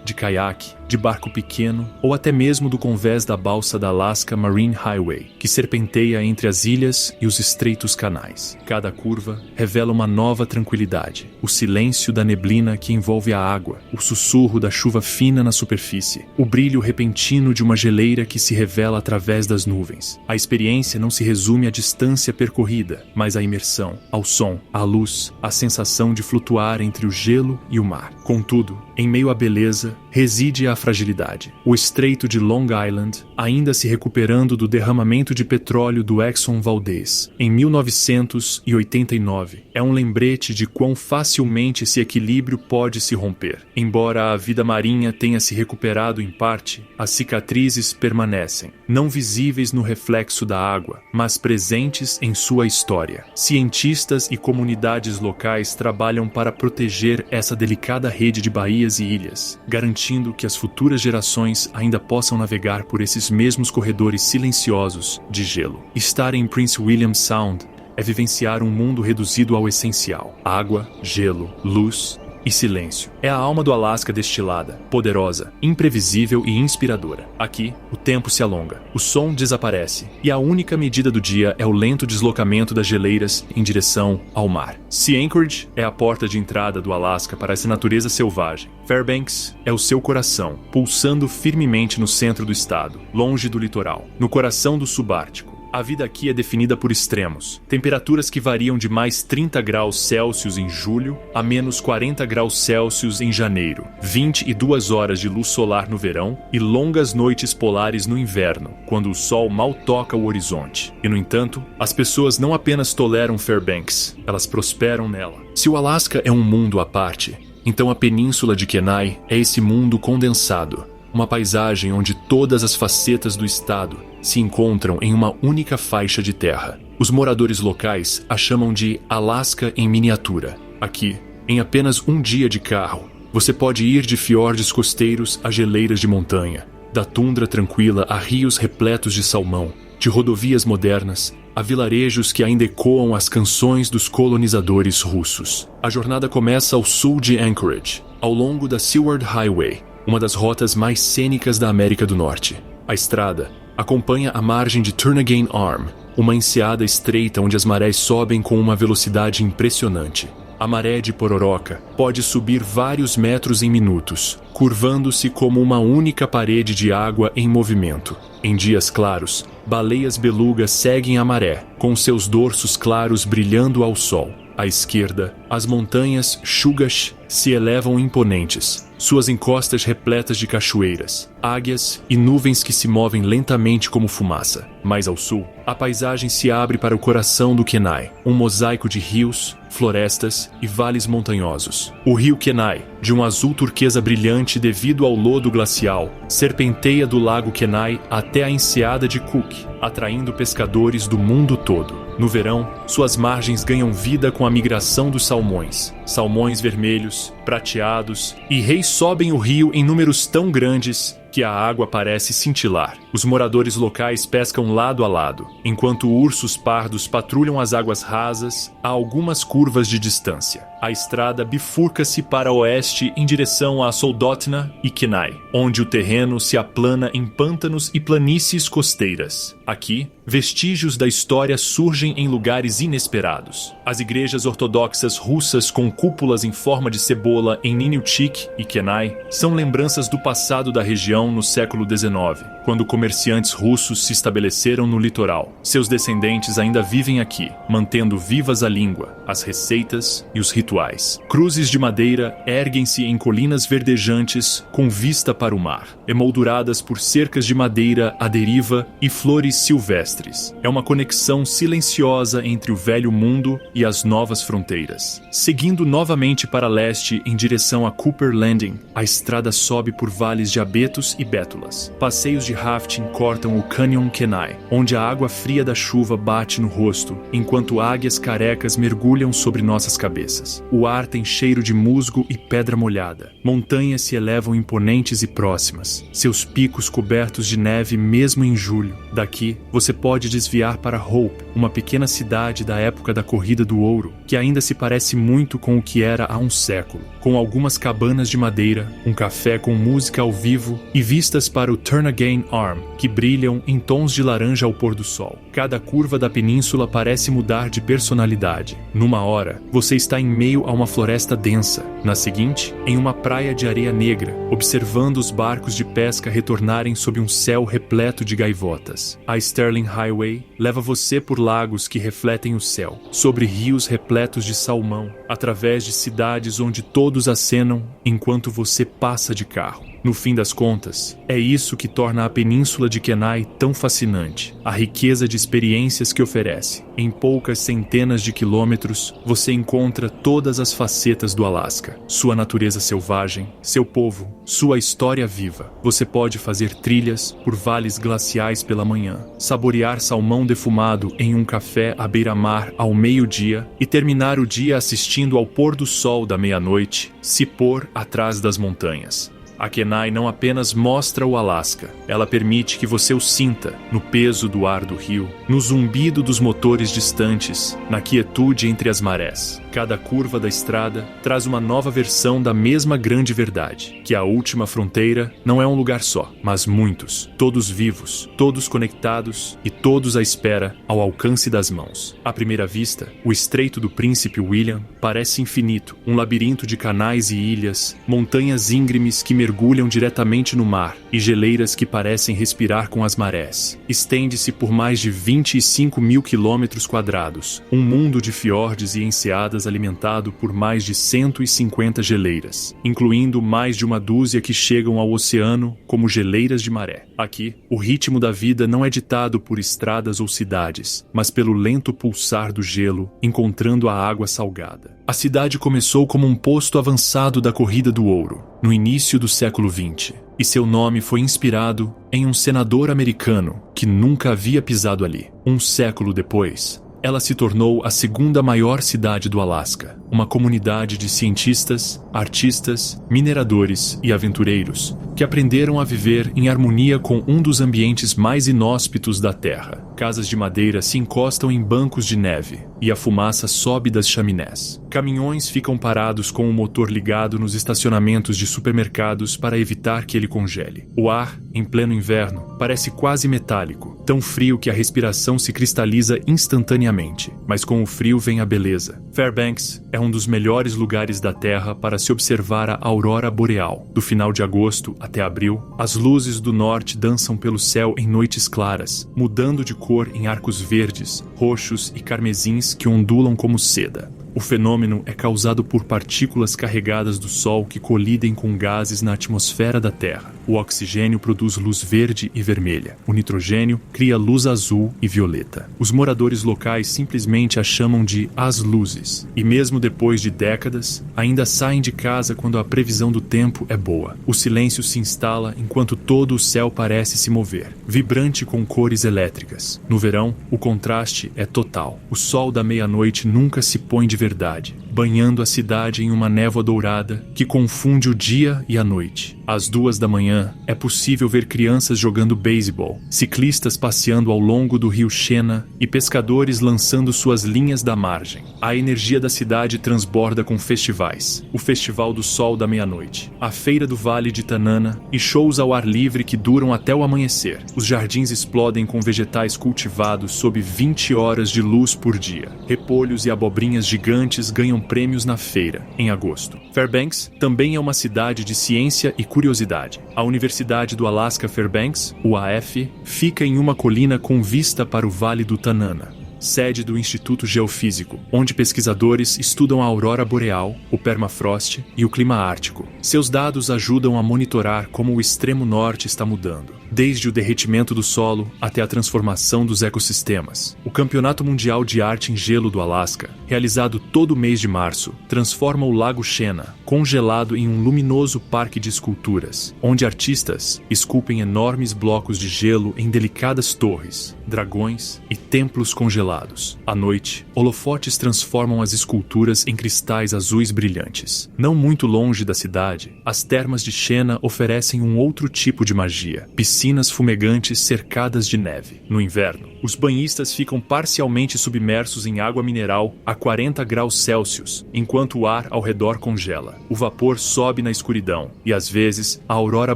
De caiaque, de barco pequeno ou até mesmo do convés da balsa da Alaska Marine Highway, que serpenteia entre as ilhas e os estreitos canais. Cada curva revela uma nova tranquilidade, o silêncio da neblina que envolve a água, o sussurro da chuva fina na superfície, o brilho repentino de uma geleira que se revela através das nuvens. A experiência não se resume à distância percorrida, mas à imersão, ao som, à luz, à sensação de flutuar entre o gelo e o mar. Contudo, em meio à beleza, reside a fragilidade. O Estreito de Long Island, ainda se recuperando do derramamento de petróleo do Exxon Valdez em 1989, é um lembrete de quão facilmente esse equilíbrio pode se romper. Embora a vida marinha tenha se recuperado em parte, as cicatrizes permanecem, não visíveis no reflexo da água, mas presentes em sua história. Cientistas e comunidades locais trabalham para proteger essa delicada rede de baías e ilhas, garantindo que as futuras gerações ainda possam navegar por esses mesmos corredores silenciosos de gelo. Estar em Prince William Sound é vivenciar um mundo reduzido ao essencial: água, gelo, luz e silêncio. É a alma do Alasca destilada, poderosa, imprevisível e inspiradora. Aqui, o tempo se alonga, o som desaparece, e a única medida do dia é o lento deslocamento das geleiras em direção ao mar. Se Anchorage é a porta de entrada do Alasca para essa natureza selvagem, Fairbanks é o seu coração, pulsando firmemente no centro do estado, longe do litoral, no coração do subártico. A vida aqui é definida por extremos. Temperaturas que variam de mais 30 graus Celsius em julho a menos 40 graus Celsius em janeiro, 22 horas de luz solar no verão e longas noites polares no inverno, quando o sol mal toca o horizonte. E, no entanto, as pessoas não apenas toleram Fairbanks, elas prosperam nela. Se o Alasca é um mundo à parte, então a península de Kenai é esse mundo condensado, uma paisagem onde todas as facetas do estado se encontram em uma única faixa de terra. Os moradores locais a chamam de Alasca em miniatura. Aqui, em apenas um dia de carro, você pode ir de fiordes costeiros a geleiras de montanha, da tundra tranquila a rios repletos de salmão, de rodovias modernas a vilarejos que ainda ecoam as canções dos colonizadores russos. A jornada começa ao sul de Anchorage, ao longo da Seward Highway, uma das rotas mais cênicas da América do Norte. A estrada acompanha a margem de Turnagain Arm, uma enseada estreita onde as marés sobem com uma velocidade impressionante. A maré de Pororoca pode subir vários metros em minutos, curvando-se como uma única parede de água em movimento. Em dias claros, baleias belugas seguem a maré, com seus dorsos claros brilhando ao sol. À esquerda, as montanhas Shugash se elevam imponentes, suas encostas repletas de cachoeiras, águias e nuvens que se movem lentamente como fumaça. Mais ao sul, a paisagem se abre para o coração do Kenai, um mosaico de rios, florestas e vales montanhosos. O rio Kenai, de um azul turquesa brilhante devido ao lodo glacial, serpenteia do lago Kenai até a enseada de Cook, atraindo pescadores do mundo todo. No verão, suas margens ganham vida com a migração dos salmões. Salmões vermelhos, prateados e reis sobem o rio em números tão grandes que a água parece cintilar. Os moradores locais pescam lado a lado, enquanto ursos pardos patrulham as águas rasas a algumas curvas de distância. A estrada bifurca-se para oeste em direção a Soldotna e Kenai, onde o terreno se aplana em pântanos e planícies costeiras. Aqui, vestígios da história surgem em lugares inesperados. As igrejas ortodoxas russas com cúpulas em forma de cebola em Ninilchik e Kenai são lembranças do passado da região no século XIX, quando comerciantes russos se estabeleceram no litoral. Seus descendentes ainda vivem aqui, mantendo vivas a língua, as receitas e os rituais. Cruzes de madeira erguem-se em colinas verdejantes com vista para o mar, emolduradas por cercas de madeira à deriva e flores silvestres. É uma conexão silenciosa entre o velho mundo e as novas fronteiras. Seguindo novamente para leste em direção a Cooper Landing, a estrada sobe por vales de abetos e bétulas. Passeios de rafting cortam o Canyon Kenai, onde a água fria da chuva bate no rosto, enquanto águias carecas mergulham sobre nossas cabeças. O ar tem cheiro de musgo e pedra molhada. Montanhas se elevam imponentes e próximas, seus picos cobertos de neve mesmo em julho. Daqui, você pode desviar para Hope, uma pequena cidade da época da Corrida do Ouro, que ainda se parece muito com o que era há um século, com algumas cabanas de madeira, um café com música ao vivo e vistas para o Turnagain Arm, que brilham em tons de laranja ao pôr do sol. Cada curva da península parece mudar de personalidade. Numa hora, você está em meio a uma floresta densa. Na seguinte, em uma praia de areia negra, observando os barcos de pesca retornarem sob um céu repleto de gaivotas. A Sterling Highway leva você por lagos que refletem o céu, sobre rios repletos de salmão, através de cidades onde todos acenam enquanto você passa de carro. No fim das contas, é isso que torna a península de Kenai tão fascinante, a riqueza de experiências que oferece. Em poucas centenas de quilômetros, você encontra todas as facetas do Alasca, sua natureza selvagem, seu povo, sua história viva. Você pode fazer trilhas por vales glaciais pela manhã, saborear salmão defumado em um café à beira-mar ao meio-dia e terminar o dia assistindo ao pôr do sol da meia-noite se pôr atrás das montanhas. A Kenai não apenas mostra o Alasca, ela permite que você o sinta no peso do ar do rio, no zumbido dos motores distantes, na quietude entre as marés. Cada curva da estrada traz uma nova versão da mesma grande verdade, que a última fronteira não é um lugar só, mas muitos, todos vivos, todos conectados e todos à espera, ao alcance das mãos. À primeira vista, o Estreito do Príncipe William parece infinito, um labirinto de canais e ilhas, montanhas íngremes que mergulham diretamente no mar e geleiras que parecem respirar com as marés. Estende-se por mais de 25 mil quilômetros quadrados, um mundo de fiordes e enseadas alimentado por mais de 150 geleiras, incluindo mais de uma dúzia que chegam ao oceano como geleiras de maré. Aqui, o ritmo da vida não é ditado por estradas ou cidades, mas pelo lento pulsar do gelo, encontrando a água salgada. A cidade começou como um posto avançado da Corrida do Ouro, no início do século XX, e seu nome foi inspirado em um senador americano que nunca havia pisado ali. Um século depois, ela se tornou a segunda maior cidade do Alasca, uma comunidade de cientistas, artistas, mineradores e aventureiros que aprenderam a viver em harmonia com um dos ambientes mais inóspitos da Terra. Casas de madeira se encostam em bancos de neve e a fumaça sobe das chaminés. Caminhões ficam parados com o motor ligado nos estacionamentos de supermercados para evitar que ele congele. O ar, em pleno inverno, parece quase metálico, tão frio que a respiração se cristaliza instantaneamente. Mas com o frio vem a beleza. Fairbanks é um dos melhores lugares da Terra para se observar a aurora boreal. Do final de agosto até abril, as luzes do norte dançam pelo céu em noites claras, mudando de cor em arcos verdes, roxos e carmesins que ondulam como seda. O O fenômeno é causado por partículas carregadas do Sol que colidem com gases na atmosfera da Terra. O oxigênio produz luz verde e vermelha. O nitrogênio cria luz azul e violeta. Os moradores locais simplesmente a chamam de as luzes. E mesmo depois de décadas, ainda saem de casa quando a previsão do tempo é boa. O silêncio se instala enquanto todo o céu parece se mover, vibrante com cores elétricas. No verão, o contraste é total. O sol da meia-noite nunca se põe de verdade, banhando a cidade em uma névoa dourada que confunde o dia e a noite. Às 2 da manhã, é possível ver crianças jogando beisebol, ciclistas passeando ao longo do rio Xena e pescadores lançando suas linhas da margem. A energia da cidade transborda com festivais. O Festival do Sol da Meia-Noite, a Feira do Vale de Tanana e shows ao ar livre que duram até o amanhecer. Os jardins explodem com vegetais cultivados sob 20 horas de luz por dia. Repolhos e abobrinhas gigantes ganham prêmios na feira, em agosto. Fairbanks também é uma cidade de ciência e curiosidade. A Universidade do Alasca Fairbanks, UAF, fica em uma colina com vista para o Vale do Tanana, sede do Instituto Geofísico, onde pesquisadores estudam a aurora boreal, o permafrost e o clima ártico. Seus dados ajudam a monitorar como o extremo norte está mudando, desde o derretimento do solo até a transformação dos ecossistemas. O Campeonato Mundial de Arte em Gelo do Alasca, realizado todo mês de março, transforma o Lago Xena, congelado em um luminoso parque de esculturas, onde artistas esculpem enormes blocos de gelo em delicadas torres, dragões e templos congelados. À noite, holofotes transformam as esculturas em cristais azuis brilhantes. Não muito longe da cidade, as termas de Xena oferecem um outro tipo de magia: piscinas fumegantes cercadas de neve. No inverno, os banhistas ficam parcialmente submersos em água mineral a 40 graus Celsius, enquanto o ar ao redor congela. O vapor sobe na escuridão e, às vezes, a aurora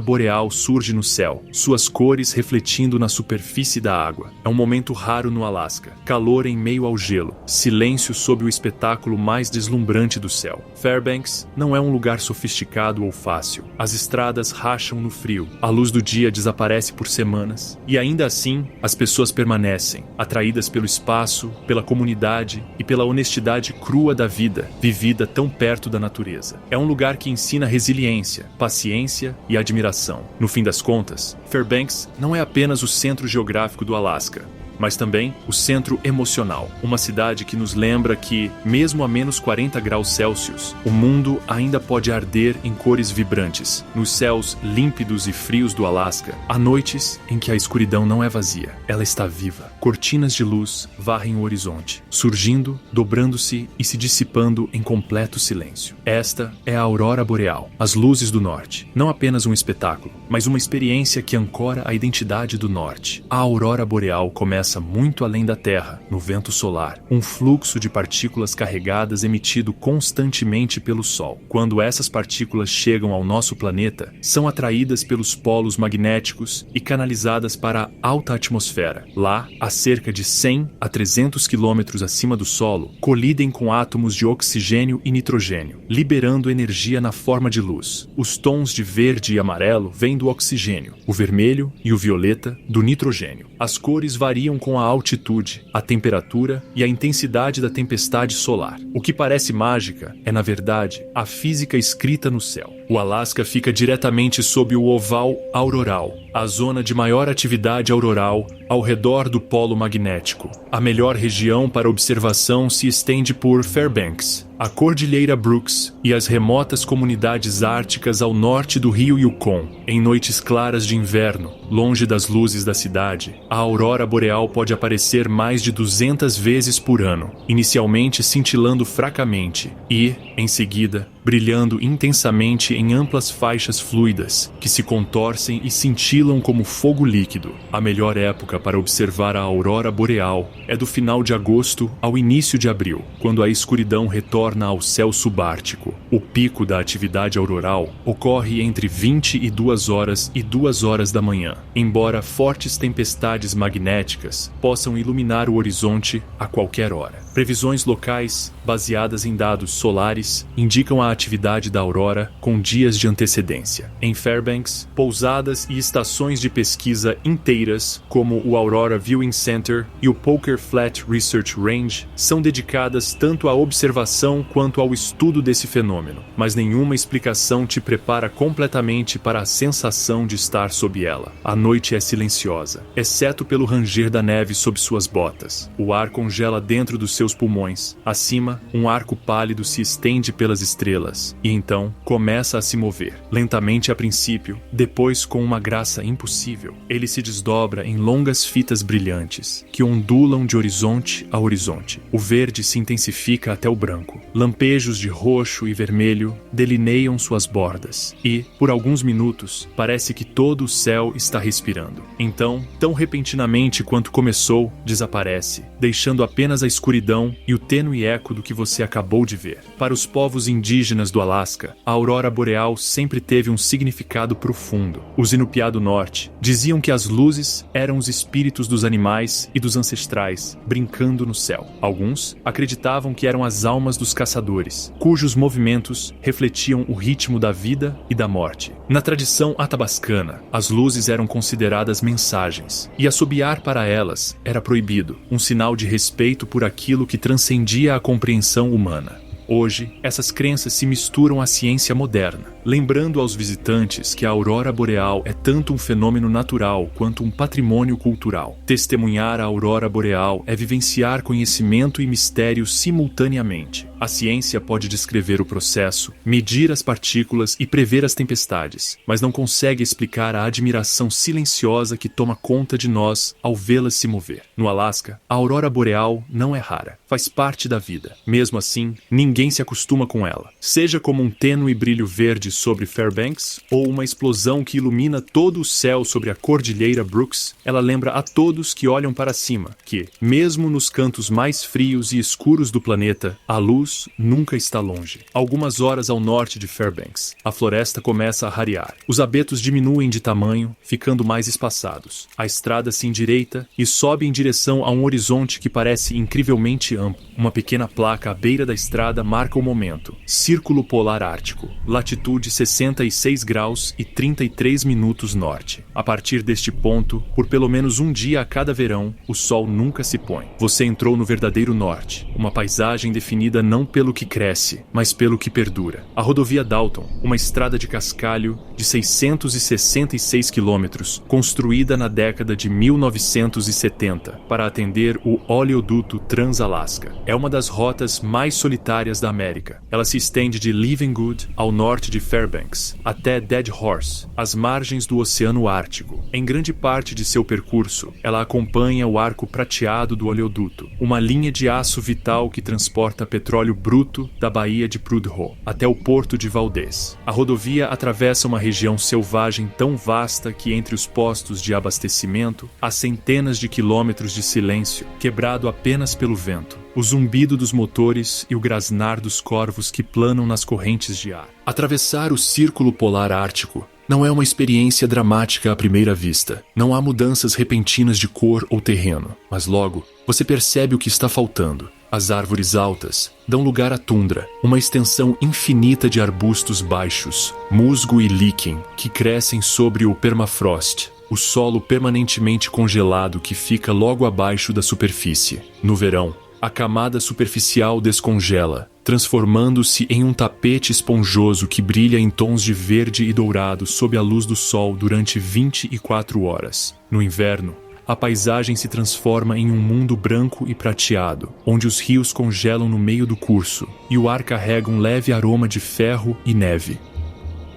boreal surge no céu, suas cores refletindo na superfície da água. É um momento raro no Alasca. Calor em meio ao gelo, silêncio sob o espetáculo mais deslumbrante do céu. Fairbanks não é um lugar sofisticado ou fácil. As estradas racham no frio, a luz do dia desaparece por semanas, e ainda assim, as pessoas permanecem, atraídas pelo espaço, pela comunidade e pela honestidade crua da vida, vivida tão perto da natureza. É um lugar que ensina resiliência, paciência e admiração. No fim das contas, Fairbanks não é apenas o centro geográfico do Alasca, mas também o centro emocional. Uma cidade que nos lembra que, mesmo a menos 40 graus Celsius, o mundo ainda pode arder em cores vibrantes. Nos céus límpidos e frios do Alasca, há noites em que a escuridão não é vazia, ela está viva. Cortinas de luz varrem o horizonte, surgindo, dobrando-se e se dissipando em completo silêncio. Esta é a aurora boreal, as luzes do norte. Não apenas um espetáculo, mas uma experiência que ancora a identidade do norte. A aurora boreal começa muito além da Terra, no vento solar, um fluxo de partículas carregadas emitido constantemente pelo Sol. Quando essas partículas chegam ao nosso planeta, são atraídas pelos polos magnéticos e canalizadas para a alta atmosfera. Lá, a cerca de 100 a 300 quilômetros acima do solo, colidem com átomos de oxigênio e nitrogênio, liberando energia na forma de luz. Os tons de verde e amarelo vêm do oxigênio, o vermelho e o violeta do nitrogênio. As cores variam com a altitude, a temperatura e a intensidade da tempestade solar. O que parece mágica é, na verdade, a física escrita no céu. O Alasca fica diretamente sob o oval auroral, a zona de maior atividade auroral ao redor do polo magnético. A melhor região para observação se estende por Fairbanks, a Cordilheira Brooks e as remotas comunidades árticas ao norte do rio Yukon. Em noites claras de inverno, longe das luzes da cidade, a aurora boreal pode aparecer mais de 200 vezes por ano, inicialmente cintilando fracamente e, em seguida, brilhando intensamente em amplas faixas fluidas, que se contorcem e cintilam como fogo líquido. A melhor época para observar a aurora boreal é do final de agosto ao início de abril, quando a escuridão retorna ao céu subártico. O pico da atividade auroral ocorre entre 22 horas e 2 horas da manhã. embora fortes tempestades magnéticas possam iluminar o horizonte a qualquer hora. Previsões locais, baseadas em dados solares, indicam a atividade da aurora com dias de antecedência. Em Fairbanks, pousadas e estações de pesquisa inteiras, como o Aurora Viewing Center e o Poker Flat Research Range, são dedicadas tanto à observação quanto ao estudo desse fenômeno, mas nenhuma explicação te prepara completamente para a sensação de estar sob ela. A noite é silenciosa, exceto pelo ranger da neve sob suas botas. O ar congela dentro dos seus pulmões. Acima, um arco pálido se estende pelas estrelas, e então começa a se mover, lentamente a princípio, depois com uma graça impossível. Ele se desdobra em longas fitas brilhantes, que ondulam de horizonte a horizonte. O verde se intensifica até o branco. Lampejos de roxo e vermelho delineiam suas bordas, e, por alguns minutos, parece que todo o céu está respirando. Então, tão repentinamente quanto começou, desaparece, deixando apenas a escuridão e o tênue eco do que você acabou de ver. Para os povos indígenas do Alasca, a aurora boreal sempre teve um significado profundo. Os Inupiat do Norte diziam que as luzes eram os espíritos dos animais e dos ancestrais, brincando no céu. Alguns acreditavam que eram as almas dos caçadores, cujos movimentos refletiam o ritmo da vida e da morte. Na tradição atabascana, as luzes eram consideradas mensagens, e assobiar para elas era proibido, um sinal de respeito por aquilo que transcendia a compreensão humana. Hoje, essas crenças se misturam à ciência moderna, lembrando aos visitantes que a aurora boreal é tanto um fenômeno natural quanto um patrimônio cultural. Testemunhar a aurora boreal é vivenciar conhecimento e mistério simultaneamente. A ciência pode descrever o processo, medir as partículas e prever as tempestades, mas não consegue explicar a admiração silenciosa que toma conta de nós ao vê-las se mover. No Alasca, a aurora boreal não é rara, faz parte da vida. Mesmo assim, ninguém se acostuma com ela. Seja como um tênue brilho verde sobre Fairbanks ou uma explosão que ilumina todo o céu sobre a cordilheira Brooks, ela lembra a todos que olham para cima que, mesmo nos cantos mais frios e escuros do planeta, a luz nunca está longe. Algumas horas ao norte de Fairbanks, a floresta começa a rarear. Os abetos diminuem de tamanho, ficando mais espaçados. A estrada se endireita e sobe em direção a um horizonte que parece incrivelmente amplo. Uma pequena placa à beira da estrada marca o momento. Círculo Polar Ártico. Latitude 66 graus e 33 minutos norte. A partir deste ponto, por pelo menos um dia a cada verão, o sol nunca se põe. Você entrou no verdadeiro norte. Uma paisagem definida não pelo que cresce, mas pelo que perdura. A rodovia Dalton, uma estrada de cascalho de 666 quilômetros, construída na década de 1970 para atender o oleoduto Trans-Alaska. É uma das rotas mais solitárias da América. Ela se estende de Livingood, ao norte de Fairbanks, até Dead Horse, às margens do Oceano Ártico. Em grande parte de seu percurso, ela acompanha o arco prateado do oleoduto, uma linha de aço vital que transporta petróleo bruto da Baía de Prudhoe até o porto de Valdez. A rodovia atravessa uma região selvagem tão vasta que entre os postos de abastecimento há centenas de quilômetros de silêncio, quebrado apenas pelo vento, o zumbido dos motores e o grasnar dos corvos que planam nas correntes de ar. Atravessar o Círculo Polar Ártico não é uma experiência dramática à primeira vista. Não há mudanças repentinas de cor ou terreno, mas logo você percebe o que está faltando. As árvores altas dão lugar à tundra, uma extensão infinita de arbustos baixos, musgo e líquen, que crescem sobre o permafrost, o solo permanentemente congelado que fica logo abaixo da superfície. No verão, a camada superficial descongela, transformando-se em um tapete esponjoso que brilha em tons de verde e dourado sob a luz do sol durante 24 horas. No inverno, a paisagem se transforma em um mundo branco e prateado, onde os rios congelam no meio do curso e o ar carrega um leve aroma de ferro e neve.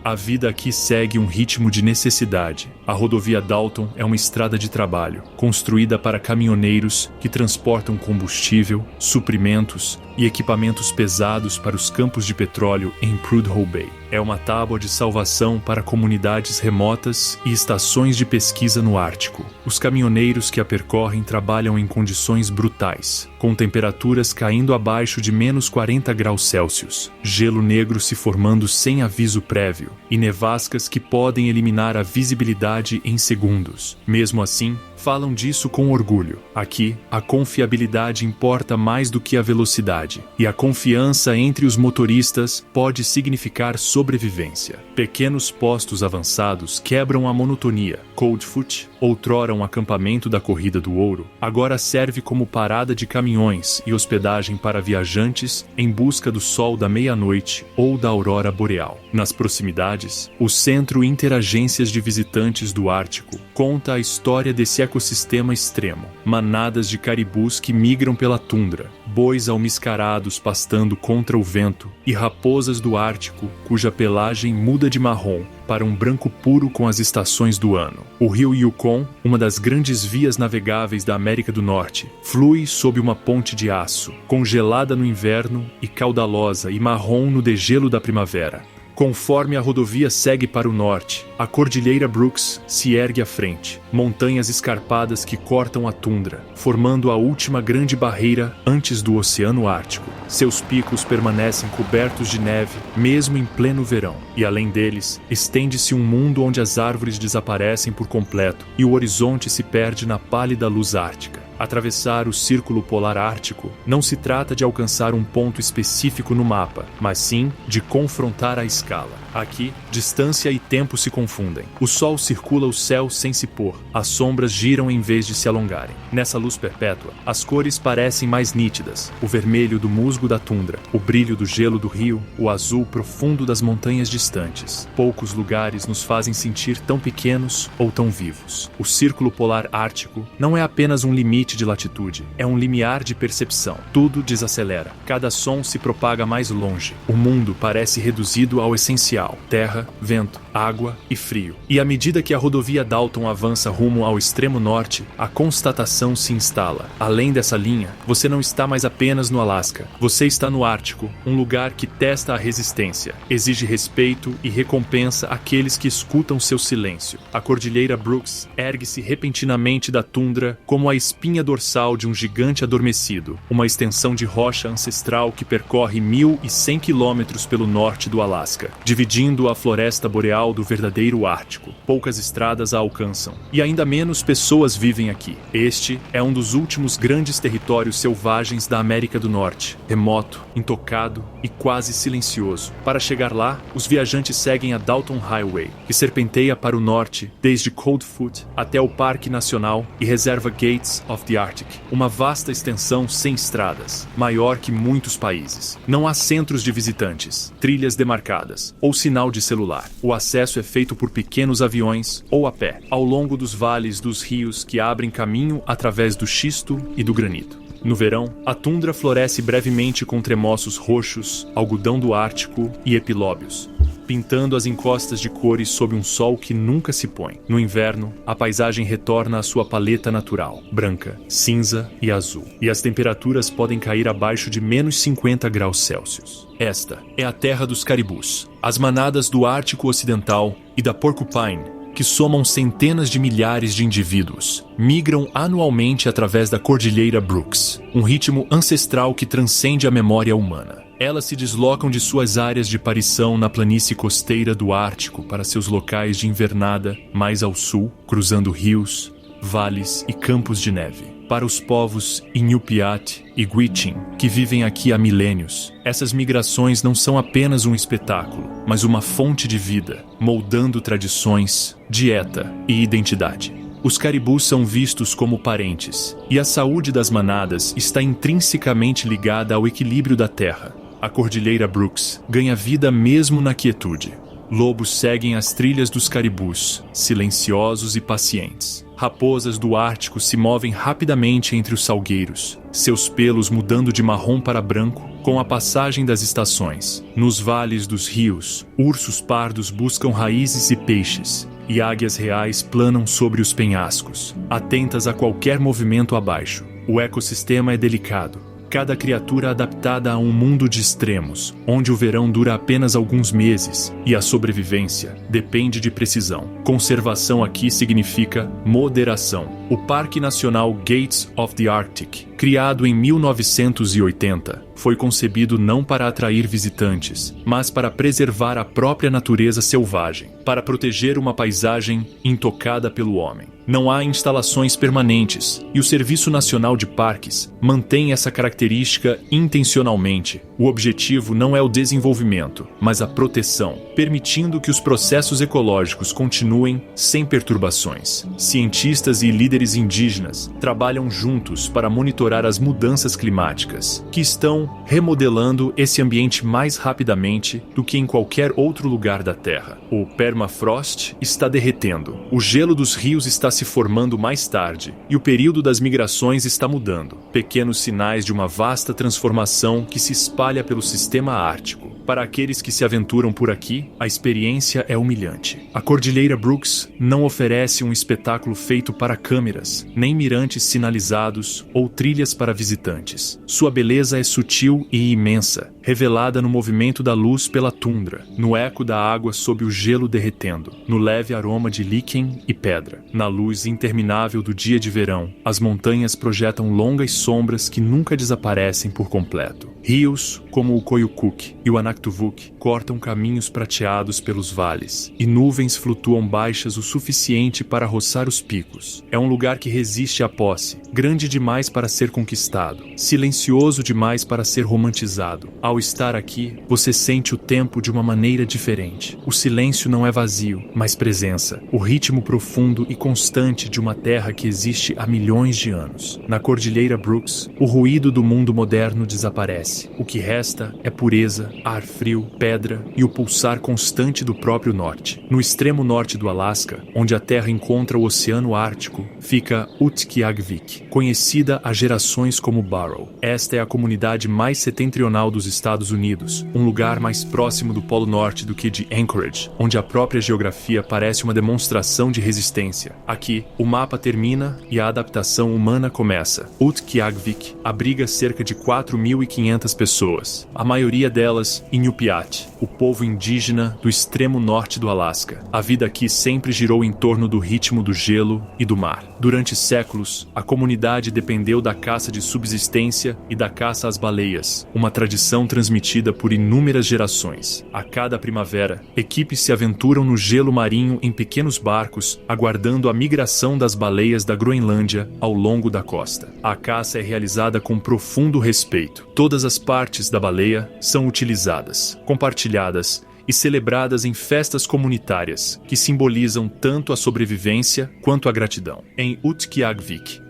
A vida aqui segue um ritmo de necessidade. A rodovia Dalton é uma estrada de trabalho, construída para caminhoneiros que transportam combustível, suprimentos e equipamentos pesados para os campos de petróleo em Prudhoe Bay. É uma tábua de salvação para comunidades remotas e estações de pesquisa no Ártico. Os caminhoneiros que a percorrem trabalham em condições brutais, com temperaturas caindo abaixo de menos 40 graus Celsius, gelo negro se formando sem aviso prévio e nevascas que podem eliminar a visibilidade atividade em segundos. Mesmo assim, falam disso com orgulho. Aqui, a confiabilidade importa mais do que a velocidade, e a confiança entre os motoristas pode significar sobrevivência. Pequenos postos avançados quebram a monotonia. Coldfoot, outrora um acampamento da Corrida do Ouro, agora serve como parada de caminhões e hospedagem para viajantes em busca do sol da meia-noite ou da aurora boreal. Nas proximidades, o Centro Interagências de Visitantes do Ártico conta a história desse ecossistema extremo. Manadas de caribus que migram pela tundra, bois almiscarados pastando contra o vento e raposas do Ártico cuja pelagem muda de marrom para um branco puro com as estações do ano. O rio Yukon, uma das grandes vias navegáveis da América do Norte, flui sob uma ponte de aço, congelada no inverno e caudalosa e marrom no degelo da primavera. Conforme a rodovia segue para o norte, a Cordilheira Brooks se ergue à frente, montanhas escarpadas que cortam a tundra, formando a última grande barreira antes do Oceano Ártico. Seus picos permanecem cobertos de neve, mesmo em pleno verão, e além deles, estende-se um mundo onde as árvores desaparecem por completo e o horizonte se perde na pálida luz ártica. Atravessar o Círculo Polar Ártico não se trata de alcançar um ponto específico no mapa, mas sim de confrontar a escala. Aqui, distância e tempo se confundem. O sol circula o céu sem se pôr, as sombras giram em vez de se alongarem. Nessa luz perpétua, as cores parecem mais nítidas: o vermelho do musgo da tundra, o brilho do gelo do rio, o azul profundo das montanhas distantes. Poucos lugares nos fazem sentir tão pequenos ou tão vivos. O Círculo Polar Ártico não é apenas um limite de latitude, é um limiar de percepção. Tudo desacelera, cada som se propaga mais longe. O mundo parece reduzido ao essencial: terra, vento, água e frio. E à medida que a rodovia Dalton avança rumo ao extremo norte, a constatação se instala. Além dessa linha, você não está mais apenas no Alasca. Você está no Ártico, um lugar que testa a resistência, exige respeito e recompensa aqueles que escutam seu silêncio. A Cordilheira Brooks ergue-se repentinamente da tundra como a espinha dorsal de um gigante adormecido, uma extensão de rocha ancestral que percorre 1.100 quilômetros pelo norte do Alasca, dividindo a floresta boreal do verdadeiro Ártico. Poucas estradas a alcançam, e ainda menos pessoas vivem aqui. Este é um dos últimos grandes territórios selvagens da América do Norte, remoto, intocado e quase silencioso. Para chegar lá, os viajantes seguem a Dalton Highway, que serpenteia para o norte desde Coldfoot até o Parque Nacional e Reserva Gates of the Arctic, uma vasta extensão sem estradas, maior que muitos países. Não há centros de visitantes, trilhas demarcadas ou sinal de celular. O acesso é feito por pequenos aviões ou a pé, ao longo dos vales dos rios que abrem caminho através do xisto e do granito. No verão, a tundra floresce brevemente com tremoços roxos, algodão do Ártico e epilóbios, pintando as encostas de cores sob um sol que nunca se põe. No inverno, a paisagem retorna à sua paleta natural, branca, cinza e azul, e as temperaturas podem cair abaixo de menos 50 graus Celsius. Esta é a terra dos caribus, as manadas do Ártico Ocidental e da Porcupine, que somam centenas de milhares de indivíduos, migram anualmente através da Cordilheira Brooks, um ritmo ancestral que transcende a memória humana. Elas se deslocam de suas áreas de parição na planície costeira do Ártico para seus locais de invernada mais ao sul, cruzando rios, vales e campos de neve. Para os povos Inupiat e Gwich'in, que vivem aqui há milênios, essas migrações não são apenas um espetáculo, mas uma fonte de vida, moldando tradições, dieta e identidade. Os caribus são vistos como parentes, e a saúde das manadas está intrinsecamente ligada ao equilíbrio da terra. A Cordilheira Brooks ganha vida mesmo na quietude. Lobos seguem as trilhas dos caribus, silenciosos e pacientes. Raposas do Ártico se movem rapidamente entre os salgueiros, seus pelos mudando de marrom para branco com a passagem das estações. Nos vales dos rios, ursos pardos buscam raízes e peixes, e águias reais planam sobre os penhascos, atentas a qualquer movimento abaixo. O ecossistema é delicado. Cada criatura adaptada a um mundo de extremos, onde o verão dura apenas alguns meses e a sobrevivência depende de precisão. Conservação aqui significa moderação. O Parque Nacional Gates of the Arctic, criado em 1980, foi concebido não para atrair visitantes, mas para preservar a própria natureza selvagem, para proteger uma paisagem intocada pelo homem. Não há instalações permanentes, e o Serviço Nacional de Parques mantém essa característica intencionalmente. O objetivo não é o desenvolvimento, mas a proteção, permitindo que os processos ecológicos continuem sem perturbações. Cientistas e líderes indígenas trabalham juntos para monitorar as mudanças climáticas, que estão remodelando esse ambiente mais rapidamente do que em qualquer outro lugar da Terra. O permafrost está derretendo, o gelo dos rios está se formando mais tarde, e o período das migrações está mudando. Pequenos sinais de uma vasta transformação que se espalha pelo sistema ártico. Para aqueles que se aventuram por aqui, a experiência é humilhante. A Cordilheira Brooks não oferece um espetáculo feito para câmeras, nem mirantes sinalizados ou trilhas para visitantes. Sua beleza é sutil e imensa, revelada no movimento da luz pela tundra, no eco da água sob o gelo derretendo, no leve aroma de líquen e pedra. Na luz interminável do dia de verão, as montanhas projetam longas sombras que nunca desaparecem por completo. Rios, como o Koyukuk e o Anaktuvuk, cortam caminhos prateados pelos vales, e nuvens flutuam baixas o suficiente para roçar os picos. É um lugar que resiste à posse, grande demais para ser conquistado, silencioso demais para ser romantizado. Ao estar aqui, você sente o tempo de uma maneira diferente. O silêncio não é vazio, mas presença, o ritmo profundo e constante de uma terra que existe há milhões de anos. Na Cordilheira Brooks, o ruído do mundo moderno desaparece. O que resta é pureza, ar frio, pedra e o pulsar constante do próprio norte. No extremo norte do Alasca, onde a Terra encontra o Oceano Ártico, fica Utqiagvik, conhecida há gerações como Barrow. Esta é a comunidade mais setentrional dos Estados Unidos, um lugar mais próximo do Polo Norte do que de Anchorage, onde a própria geografia parece uma demonstração de resistência. Aqui, o mapa termina e a adaptação humana começa. Utqiagvik abriga cerca de 4.500 pessoas, a maioria delas Inupiat, o povo indígena do extremo norte do Alasca. A vida aqui sempre girou em torno do ritmo do gelo e do mar. Durante séculos, a comunidade dependeu da caça de subsistência e da caça às baleias, uma tradição transmitida por inúmeras gerações. A cada primavera, equipes se aventuram no gelo marinho em pequenos barcos, aguardando a migração das baleias da Groenlândia ao longo da costa. A caça é realizada com profundo respeito. Todas as partes da baleia são utilizadas, compartilhadas e celebradas em festas comunitárias que simbolizam tanto a sobrevivência quanto a gratidão. Em Utqiagvik,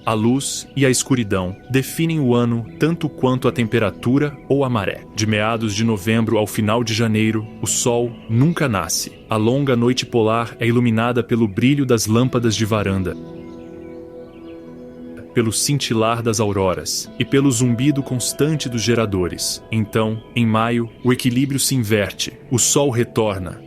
a luz e a escuridão definem o ano tanto quanto a temperatura ou a maré. De meados de novembro ao final de janeiro, o sol nunca nasce. A longa noite polar é iluminada pelo brilho das lâmpadas de varanda, pelo cintilar das auroras e pelo zumbido constante dos geradores. Então, em maio, o equilíbrio se inverte, o sol retorna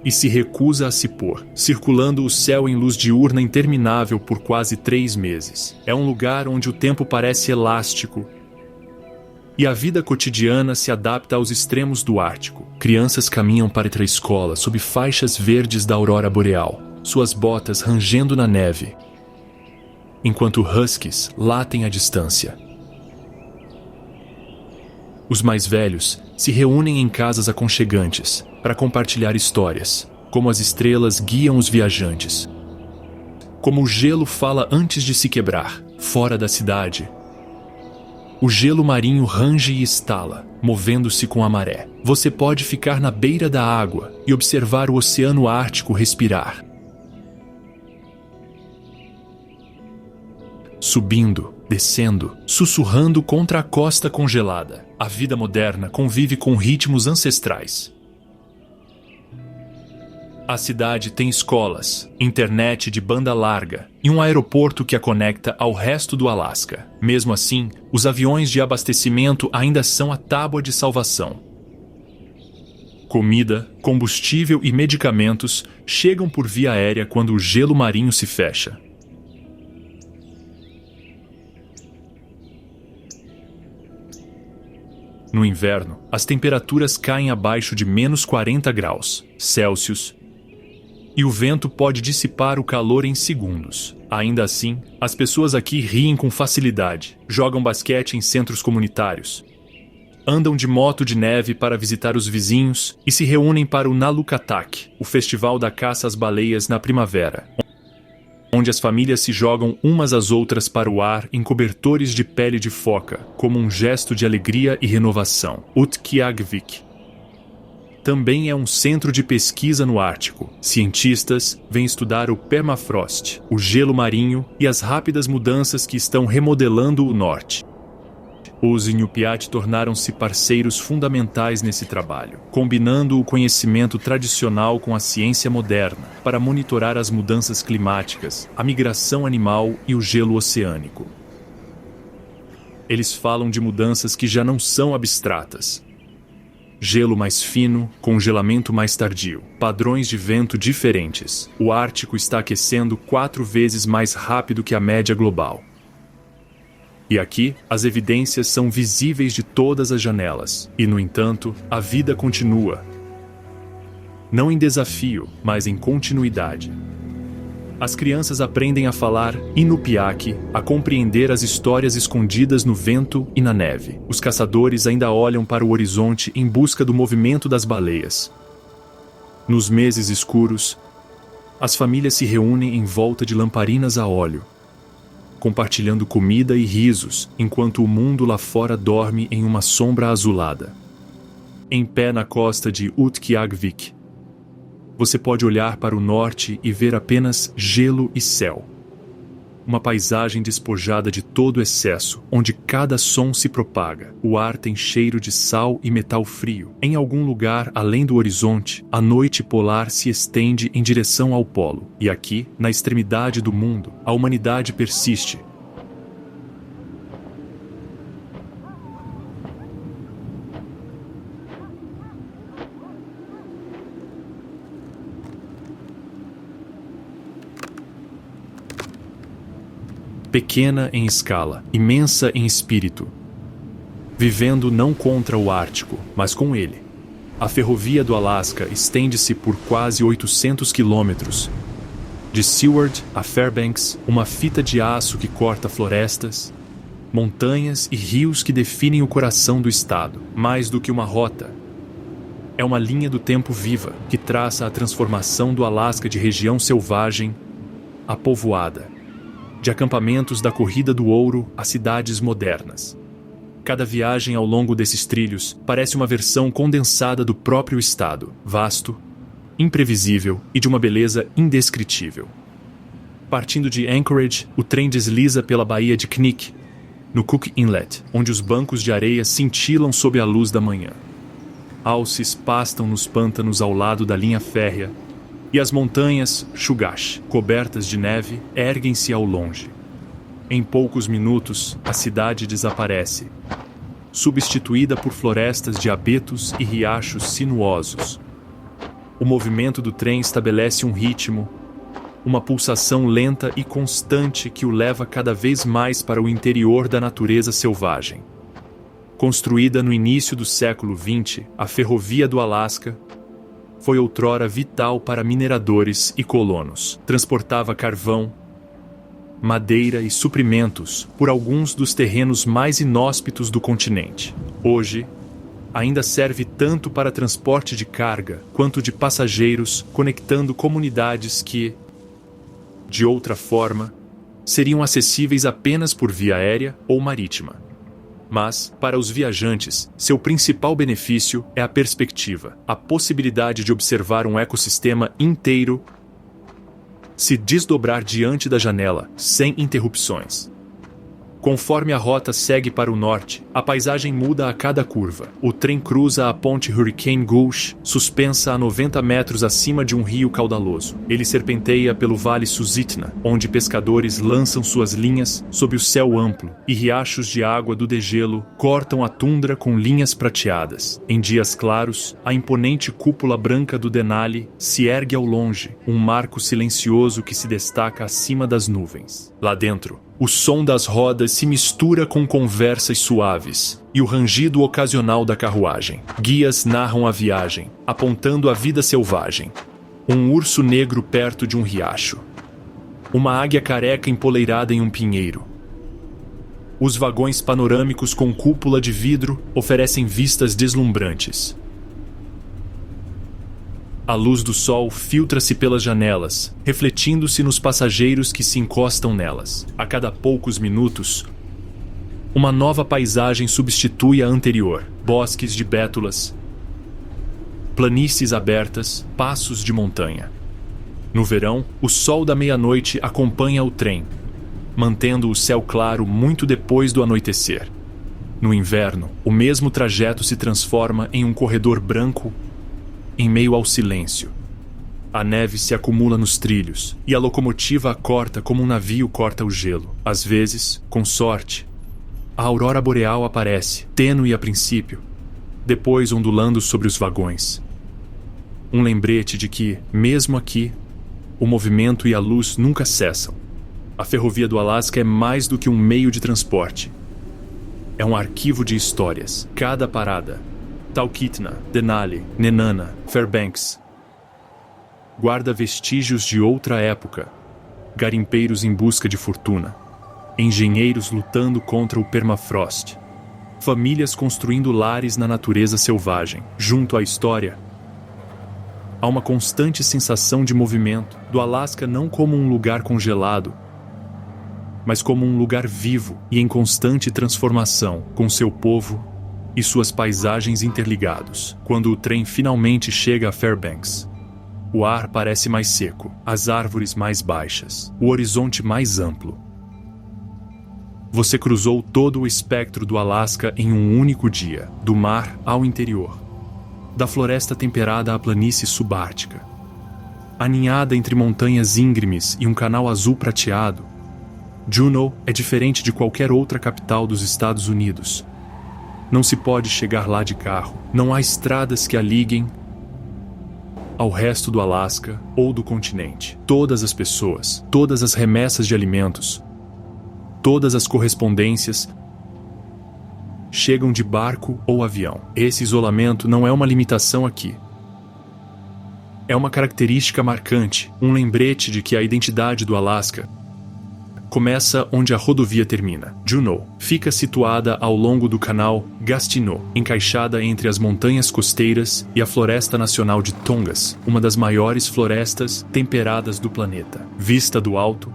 e se recusa a se pôr, circulando o céu em luz diurna interminável por quase 3 meses. É um lugar onde o tempo parece elástico e a vida cotidiana se adapta aos extremos do Ártico. Crianças caminham para ir à escola sob faixas verdes da aurora boreal, suas botas rangendo na neve, enquanto huskies latem à distância. Os mais velhos se reúnem em casas aconchegantes para compartilhar histórias, como as estrelas guiam os viajantes, como o gelo fala antes de se quebrar. Fora da cidade, o gelo marinho range e estala, movendo-se com a maré. Você pode ficar na beira da água e observar o Oceano Ártico respirar, subindo, descendo, sussurrando contra a costa congelada. A vida moderna convive com ritmos ancestrais. A cidade tem escolas, internet de banda larga e um aeroporto que a conecta ao resto do Alasca. Mesmo assim, os aviões de abastecimento ainda são a tábua de salvação. Comida, combustível e medicamentos chegam por via aérea quando o gelo marinho se fecha. No inverno, as temperaturas caem abaixo de -40 graus Celsius e o vento pode dissipar o calor em segundos. Ainda assim, as pessoas aqui riem com facilidade, jogam basquete em centros comunitários, andam de moto de neve para visitar os vizinhos e se reúnem para o Nalukatak, o festival da caça às baleias na primavera, onde as famílias se jogam umas às outras para o ar em cobertores de pele de foca, como um gesto de alegria e renovação. Utqiagvik também é um centro de pesquisa no Ártico. Cientistas vêm estudar o permafrost, o gelo marinho e as rápidas mudanças que estão remodelando o norte. Os Inupiat tornaram-se parceiros fundamentais nesse trabalho, combinando o conhecimento tradicional com a ciência moderna para monitorar as mudanças climáticas, a migração animal e o gelo oceânico. Eles falam de mudanças que já não são abstratas. Gelo mais fino, congelamento mais tardio, padrões de vento diferentes. O Ártico está aquecendo 4 vezes mais rápido que a média global. E aqui, as evidências são visíveis de todas as janelas. E, no entanto, a vida continua. Não em desafio, mas em continuidade. As crianças aprendem a falar Inupiaq, a compreender as histórias escondidas no vento e na neve. Os caçadores ainda olham para o horizonte em busca do movimento das baleias. Nos meses escuros, as famílias se reúnem em volta de lamparinas a óleo, compartilhando comida e risos, enquanto o mundo lá fora dorme em uma sombra azulada. Em pé na costa de Utqiagvik, você pode olhar para o norte e ver apenas gelo e céu. Uma paisagem despojada de todo excesso, onde cada som se propaga. O ar tem cheiro de sal e metal frio. Em algum lugar além do horizonte, a noite polar se estende em direção ao polo. E aqui, na extremidade do mundo, a humanidade persiste. Pequena em escala, imensa em espírito, vivendo não contra o Ártico, mas com ele. A ferrovia do Alasca estende-se por quase 800 quilômetros. De Seward a Fairbanks, uma fita de aço que corta florestas, montanhas e rios que definem o coração do estado. Mais do que uma rota, é uma linha do tempo viva que traça a transformação do Alasca de região selvagem a povoada, de acampamentos da corrida do ouro a cidades modernas. Cada viagem ao longo desses trilhos parece uma versão condensada do próprio estado, vasto, imprevisível e de uma beleza indescritível. Partindo de Anchorage, o trem desliza pela baía de Knik, no Cook Inlet, onde os bancos de areia cintilam sob a luz da manhã. Alces pastam nos pântanos ao lado da linha férrea, e as montanhas Chugach, cobertas de neve, erguem-se ao longe. Em poucos minutos, a cidade desaparece, substituída por florestas de abetos e riachos sinuosos. O movimento do trem estabelece um ritmo, uma pulsação lenta e constante que o leva cada vez mais para o interior da natureza selvagem. Construída no início do século XX, a Ferrovia do Alasca foi outrora vital para mineradores e colonos. Transportava carvão, madeira e suprimentos por alguns dos terrenos mais inóspitos do continente. Hoje, ainda serve tanto para transporte de carga quanto de passageiros, conectando comunidades que, de outra forma, seriam acessíveis apenas por via aérea ou marítima. Mas, para os viajantes, seu principal benefício é a perspectiva, a possibilidade de observar um ecossistema inteiro se desdobrar diante da janela, sem interrupções. Conforme a rota segue para o norte, a paisagem muda a cada curva. O trem cruza a ponte Hurricane Gulch, suspensa a 90 metros acima de um rio caudaloso. Ele serpenteia pelo Vale Susitna, onde pescadores lançam suas linhas sob o céu amplo, e riachos de água do degelo cortam a tundra com linhas prateadas. Em dias claros, a imponente cúpula branca do Denali se ergue ao longe, um marco silencioso que se destaca acima das nuvens. Lá dentro, o som das rodas se mistura com conversas suaves e o rangido ocasional da carruagem. Guias narram a viagem, apontando a vida selvagem. Um urso negro perto de um riacho. Uma águia careca empoleirada em um pinheiro. Os vagões panorâmicos com cúpula de vidro oferecem vistas deslumbrantes. A luz do sol filtra-se pelas janelas, refletindo-se nos passageiros que se encostam nelas. A cada poucos minutos, uma nova paisagem substitui a anterior. Bosques de bétulas, planícies abertas, passos de montanha. No verão, o sol da meia-noite acompanha o trem, mantendo o céu claro muito depois do anoitecer. No inverno, o mesmo trajeto se transforma em um corredor branco em meio ao silêncio. A neve se acumula nos trilhos e a locomotiva a corta como um navio corta o gelo. Às vezes, com sorte, a aurora boreal aparece, tênue a princípio, depois ondulando sobre os vagões. Um lembrete de que, mesmo aqui, o movimento e a luz nunca cessam. A ferrovia do Alasca é mais do que um meio de transporte. É um arquivo de histórias. Cada parada, Talkeetna, Denali, Nenana, Fairbanks, guarda vestígios de outra época. Garimpeiros em busca de fortuna. Engenheiros lutando contra o permafrost. Famílias construindo lares na natureza selvagem. Junto à história, há uma constante sensação de movimento do Alasca, não como um lugar congelado, mas como um lugar vivo e em constante transformação, com seu povo e suas paisagens interligados. Quando o trem finalmente chega a Fairbanks, o ar parece mais seco, as árvores mais baixas, o horizonte mais amplo. Você cruzou todo o espectro do Alasca em um único dia, do mar ao interior, da floresta temperada à planície subártica. Aninhada entre montanhas íngremes e um canal azul prateado, Juneau é diferente de qualquer outra capital dos Estados Unidos. Não se pode chegar lá de carro, não há estradas que a liguem ao resto do Alasca ou do continente. Todas as pessoas, todas as remessas de alimentos, todas as correspondências chegam de barco ou avião. Esse isolamento não é uma limitação aqui. É uma característica marcante, um lembrete de que a identidade do Alasca começa onde a rodovia termina. Juneau fica situada ao longo do canal Gastineau, encaixada entre as montanhas costeiras e a Floresta Nacional de Tongass, uma das maiores florestas temperadas do planeta. Vista do alto,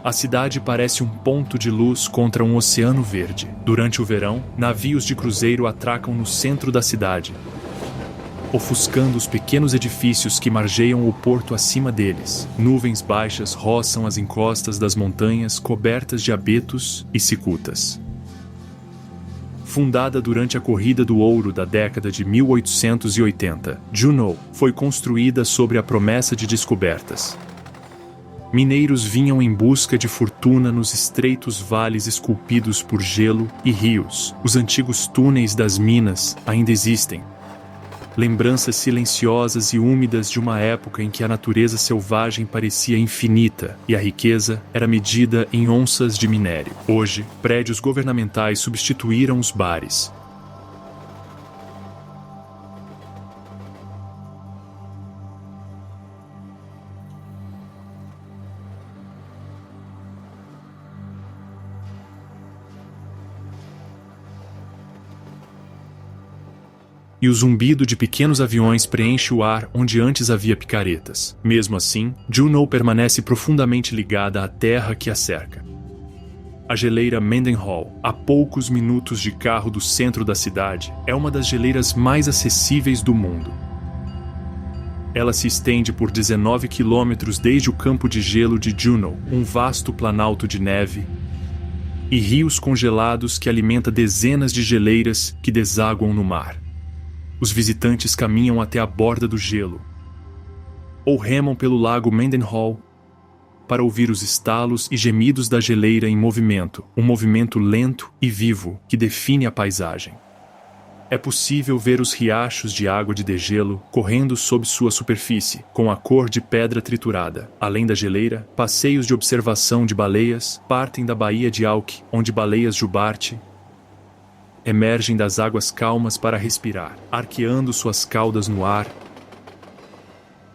a cidade parece um ponto de luz contra um oceano verde. Durante o verão, navios de cruzeiro atracam no centro da cidade, ofuscando os pequenos edifícios que margeiam o porto acima deles. Nuvens baixas roçam as encostas das montanhas cobertas de abetos e cicutas. Fundada durante a Corrida do Ouro da década de 1880, Juneau foi construída sobre a promessa de descobertas. Mineiros vinham em busca de fortuna nos estreitos vales esculpidos por gelo e rios. Os antigos túneis das minas ainda existem. Lembranças silenciosas e úmidas de uma época em que a natureza selvagem parecia infinita e a riqueza era medida em onças de minério. Hoje, prédios governamentais substituíram os bares. E o zumbido de pequenos aviões preenche o ar onde antes havia picaretas. Mesmo assim, Juneau permanece profundamente ligada à terra que a cerca. A geleira Mendenhall, a poucos minutos de carro do centro da cidade, é uma das geleiras mais acessíveis do mundo. Ela se estende por 19 quilômetros desde o campo de gelo de Juneau, um vasto planalto de neve, e rios congelados que alimenta dezenas de geleiras que desaguam no mar. Os visitantes caminham até a borda do gelo, ou remam pelo lago Mendenhall para ouvir os estalos e gemidos da geleira em movimento, um movimento lento e vivo que define a paisagem. é possível ver os riachos de água de degelo correndo sob sua superfície, com a cor de pedra triturada. Além da geleira, passeios de observação de baleias partem da Baía de Auk, onde baleias jubarte emergem das águas calmas para respirar, arqueando suas caudas no ar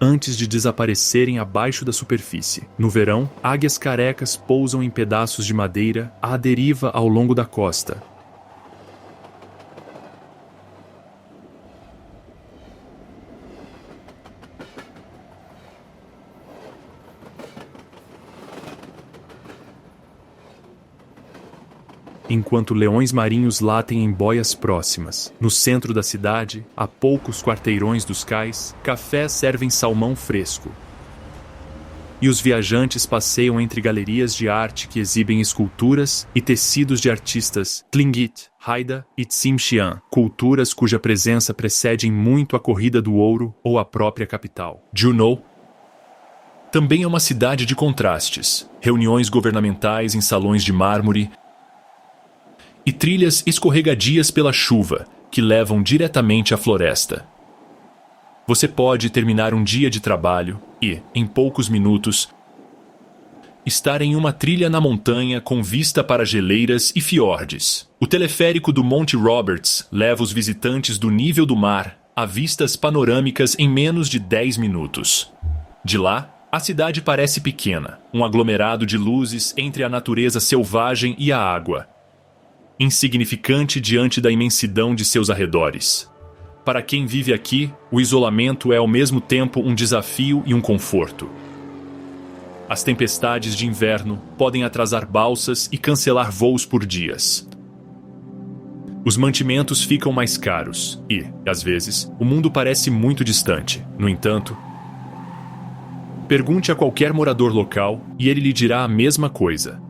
antes de desaparecerem abaixo da superfície. No verão, águias carecas pousam em pedaços de madeira à deriva ao longo da costa. Enquanto leões marinhos latem em boias próximas. No centro da cidade, a poucos quarteirões dos cais, cafés servem salmão fresco. E os viajantes passeiam entre galerias de arte que exibem esculturas e tecidos de artistas Tlingit, Haida e Tsimshian, culturas cuja presença precede em muito a corrida do ouro ou a própria capital. Juneau também é uma cidade de contrastes. Reuniões governamentais em salões de mármore e trilhas escorregadias pela chuva, que levam diretamente à floresta. Você pode terminar um dia de trabalho e, em poucos minutos, estar em uma trilha na montanha com vista para geleiras e fiordes. O teleférico do Monte Roberts leva os visitantes do nível do mar a vistas panorâmicas em menos de 10 minutos. De lá, a cidade parece pequena, um aglomerado de luzes entre a natureza selvagem e a água, insignificante diante da imensidão de seus arredores. Para quem vive aqui, o isolamento é ao mesmo tempo um desafio e um conforto. As tempestades de inverno podem atrasar balsas e cancelar voos por dias. Os mantimentos ficam mais caros e, às vezes, o mundo parece muito distante. No entanto, pergunte a qualquer morador local e ele lhe dirá a mesma coisa.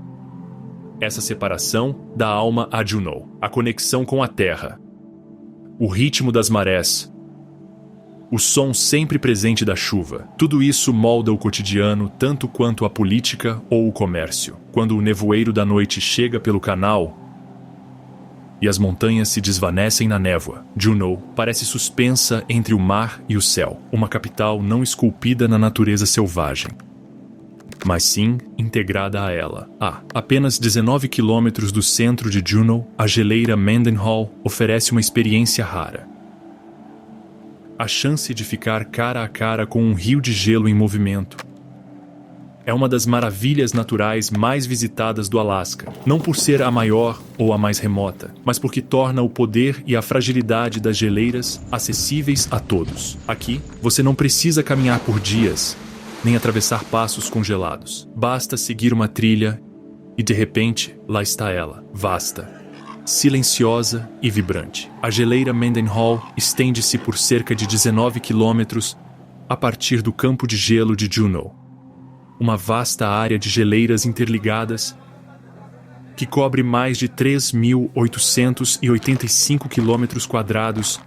Essa separação dá alma a Juneau, a conexão com a terra, o ritmo das marés, o som sempre presente da chuva. Tudo isso molda o cotidiano tanto quanto a política ou o comércio. Quando o nevoeiro da noite chega pelo canal e as montanhas se desvanecem na névoa, Juneau parece suspensa entre o mar e o céu, uma capital não esculpida na natureza selvagem, mas sim integrada a ela. A apenas 19 quilômetros do centro de Juneau, a geleira Mendenhall oferece uma experiência rara. A chance de ficar cara a cara com um rio de gelo em movimento. É uma das maravilhas naturais mais visitadas do Alasca, não por ser a maior ou a mais remota, mas porque torna o poder e a fragilidade das geleiras acessíveis a todos. Aqui, você não precisa caminhar por dias, nem atravessar passos congelados. Basta seguir uma trilha e, de repente, lá está ela, vasta, silenciosa e vibrante. A geleira Mendenhall estende-se por cerca de 19 quilômetros a partir do campo de gelo de Juneau. Uma vasta área de geleiras interligadas que cobre mais de 3.885 quilômetros quadrados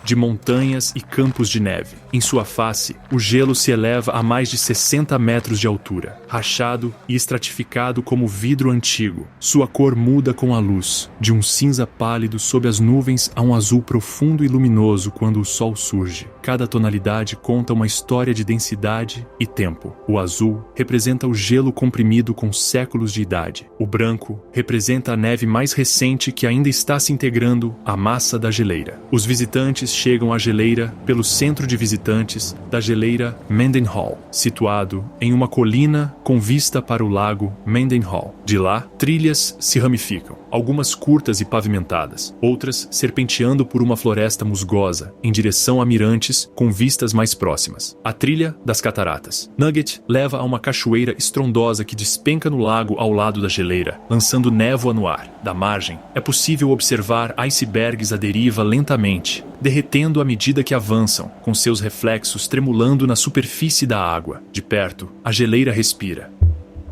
de montanhas e campos de neve. Em sua face, o gelo se eleva a mais de 60 metros de altura, rachado e estratificado como vidro antigo. Sua cor muda com a luz, de um cinza pálido sob as nuvens a um azul profundo e luminoso quando o sol surge. Cada tonalidade conta uma história de densidade e tempo. O azul representa o gelo comprimido com séculos de idade. O branco representa a neve mais recente que ainda está se integrando à massa da geleira. Os visitantes chegam à geleira pelo centro de visitantes da geleira Mendenhall, situado em uma colina com vista para o lago Mendenhall. De lá, trilhas se ramificam, algumas curtas e pavimentadas, outras serpenteando por uma floresta musgosa em direção a mirantes com vistas mais próximas. A trilha das cataratas. Nugget leva a uma cachoeira estrondosa que despenca no lago ao lado da geleira, lançando névoa no ar. Da margem, é possível observar icebergs à deriva lentamente, derretendo à medida que avançam, com seus reflexos tremulando na superfície da água. De perto, a geleira respira.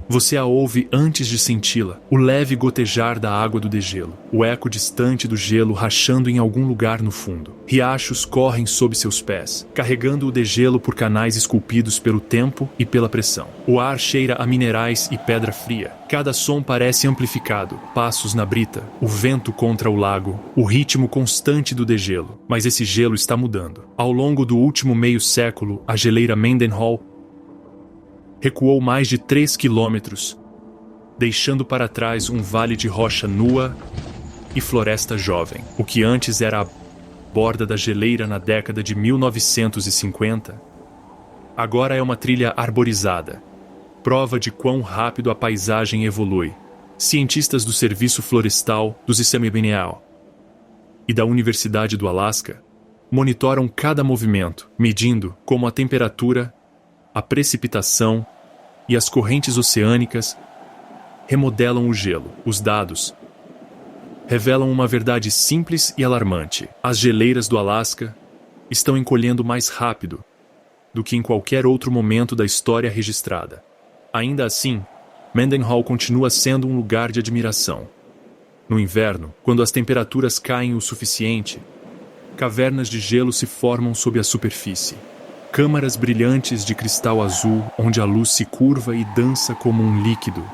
Você a ouve antes de senti-la, o leve gotejar da água do degelo, o eco distante do gelo rachando em algum lugar no fundo. Riachos correm sob seus pés, carregando o degelo por canais esculpidos pelo tempo e pela pressão. O ar cheira a minerais e pedra fria. Cada som parece amplificado, passos na brita, o vento contra o lago, o ritmo constante do degelo. Mas esse gelo está mudando. Ao longo do último meio século, a geleira Mendenhall recuou mais de 3 quilômetros, deixando para trás um vale de rocha nua e floresta jovem. O que antes era a borda da geleira na década de 1950, agora é uma trilha arborizada, prova de quão rápido a paisagem evolui. Cientistas do Serviço Florestal do Smithsonian e da Universidade do Alasca monitoram cada movimento, medindo como a temperatura, a precipitação e as correntes oceânicas remodelam o gelo. Os dados revelam uma verdade simples e alarmante. As geleiras do Alasca estão encolhendo mais rápido do que em qualquer outro momento da história registrada. Ainda assim, Mendenhall continua sendo um lugar de admiração. No inverno, quando as temperaturas caem o suficiente, cavernas de gelo se formam sob a superfície. Câmaras brilhantes de cristal azul, onde a luz se curva e dança como um líquido,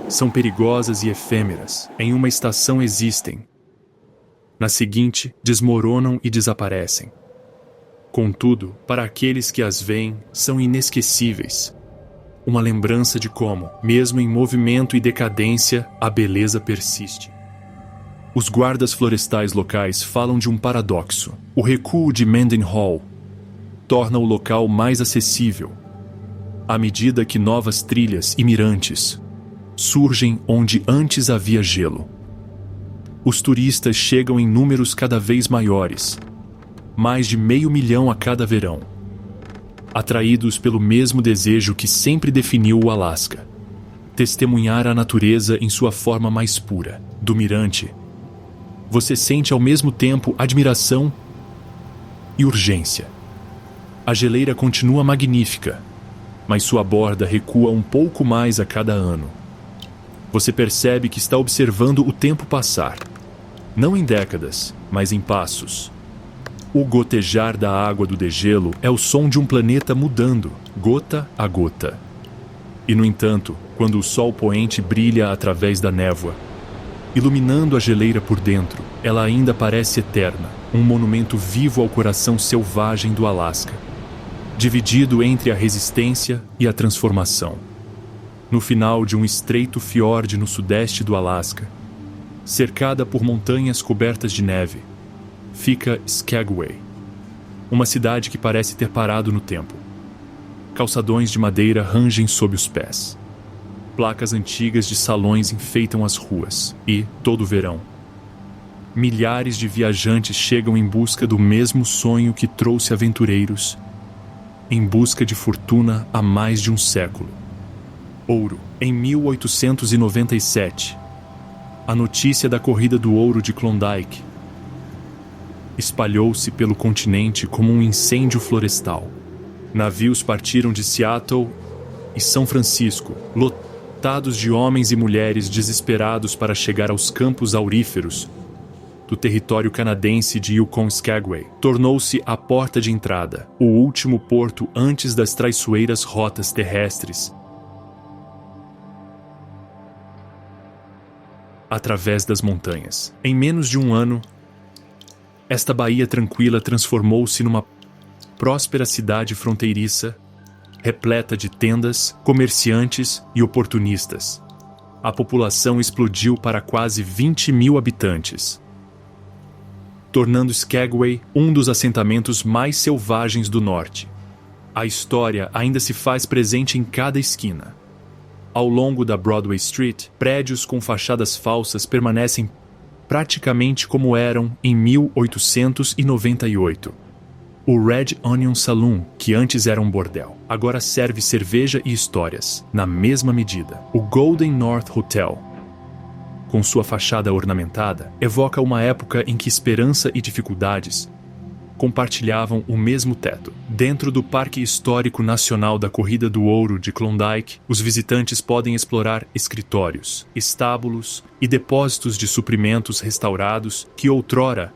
são perigosas e efêmeras. Em uma estação existem. Na seguinte, desmoronam e desaparecem. Contudo, para aqueles que as veem, são inesquecíveis. Uma lembrança de como, mesmo em movimento e decadência, a beleza persiste. Os guardas florestais locais falam de um paradoxo. O recuo de Mendenhall torna o local mais acessível, à medida que novas trilhas e mirantes surgem onde antes havia gelo. Os turistas chegam em números cada vez maiores, mais de 500 mil a cada verão, atraídos pelo mesmo desejo que sempre definiu o Alasca: testemunhar a natureza em sua forma mais pura. Do mirante, você sente ao mesmo tempo admiração e urgência. A geleira continua magnífica, mas sua borda recua um pouco mais a cada ano. Você percebe que está observando o tempo passar, não em décadas, mas em passos. O gotejar da água do degelo é o som de um planeta mudando, gota a gota. E, no entanto, quando o sol poente brilha através da névoa, iluminando a geleira por dentro, ela ainda parece eterna, um monumento vivo ao coração selvagem do Alasca, dividido entre a resistência e a transformação. No final de um estreito fiord no sudeste do Alasca, cercada por montanhas cobertas de neve, fica Skagway, uma cidade que parece ter parado no tempo. Calçadões de madeira rangem sob os pés. Placas antigas de salões enfeitam as ruas e, todo verão, milhares de viajantes chegam em busca do mesmo sonho que trouxe aventureiros em busca de fortuna há mais de um século. Ouro. Em 1897, a notícia da corrida do ouro de Klondike espalhou-se pelo continente como um incêndio florestal. Navios partiram de Seattle e São Francisco, lotados de homens e mulheres desesperados para chegar aos campos auríferos do território canadense de Yukon-Skagway. Tornou-se a porta de entrada, o último porto antes das traiçoeiras rotas terrestres através das montanhas. Em menos de um ano, esta baía tranquila transformou-se numa próspera cidade fronteiriça, repleta de tendas, comerciantes e oportunistas. A população explodiu para quase 20 mil habitantes, tornando Skagway um dos assentamentos mais selvagens do norte. A história ainda se faz presente em cada esquina. Ao longo da Broadway Street, prédios com fachadas falsas permanecem praticamente como eram em 1898. O Red Onion Saloon, que antes era um bordel, agora serve cerveja e histórias, na mesma medida. O Golden North Hotel, com sua fachada ornamentada, evoca uma época em que esperança e dificuldades compartilhavam o mesmo teto. Dentro do Parque Histórico Nacional da Corrida do Ouro de Klondike, os visitantes podem explorar escritórios, estábulos e depósitos de suprimentos restaurados que outrora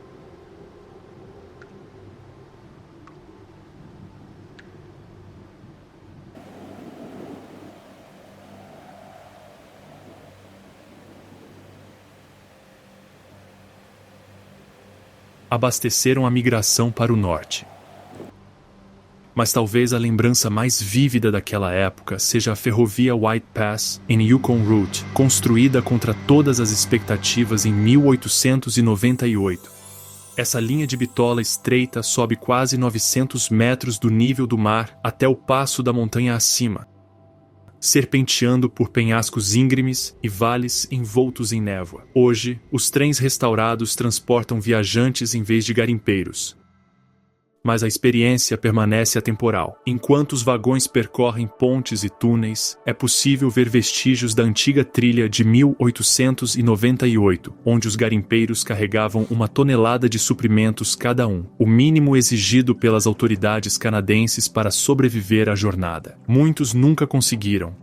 abasteceram a migração para o norte. Mas talvez a lembrança mais vívida daquela época seja a ferrovia White Pass em Yukon Route, construída contra todas as expectativas em 1898. Essa linha de bitola estreita sobe quase 900 metros do nível do mar até o passo da montanha acima, serpenteando por penhascos íngremes e vales envoltos em névoa. Hoje, os trens restaurados transportam viajantes em vez de garimpeiros. Mas a experiência permanece atemporal. Enquanto os vagões percorrem pontes e túneis, é possível ver vestígios da antiga trilha de 1898, onde os garimpeiros carregavam 1 tonelada de suprimentos cada um, o mínimo exigido pelas autoridades canadenses para sobreviver à jornada. Muitos nunca conseguiram.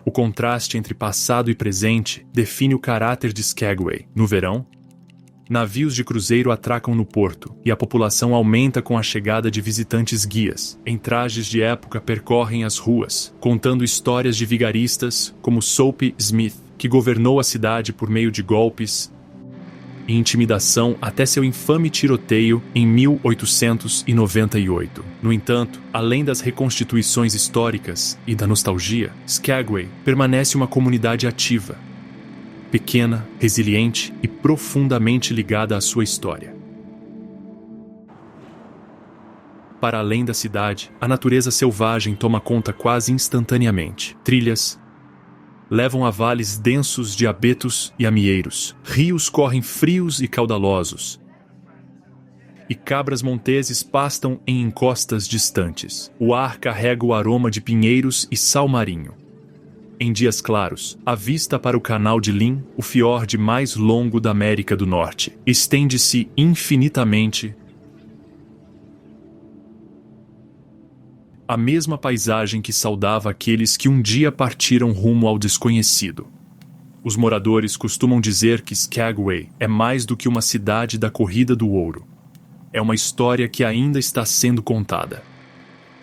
O contraste entre passado e presente define o caráter de Skagway. No verão, navios de cruzeiro atracam no porto, e a população aumenta com a chegada de visitantes guias. Em trajes de época percorrem as ruas, contando histórias de vigaristas como Soapy Smith, que governou a cidade por meio de golpes e intimidação até seu infame tiroteio em 1898. No entanto, além das reconstituições históricas e da nostalgia, Skagway permanece uma comunidade ativa, pequena, resiliente e profundamente ligada à sua história. Para além da cidade, a natureza selvagem toma conta quase instantaneamente. Trilhas levam a vales densos de abetos e amieiros. Rios correm frios e caudalosos. E cabras monteses pastam em encostas distantes. O ar carrega o aroma de pinheiros e sal marinho. Em dias claros, a vista para o canal de Lynn, o fiorde mais longo da América do Norte, estende-se infinitamente. A mesma paisagem que saudava aqueles que um dia partiram rumo ao desconhecido. Os moradores costumam dizer que Skagway é mais do que uma cidade da Corrida do Ouro. É uma história que ainda está sendo contada.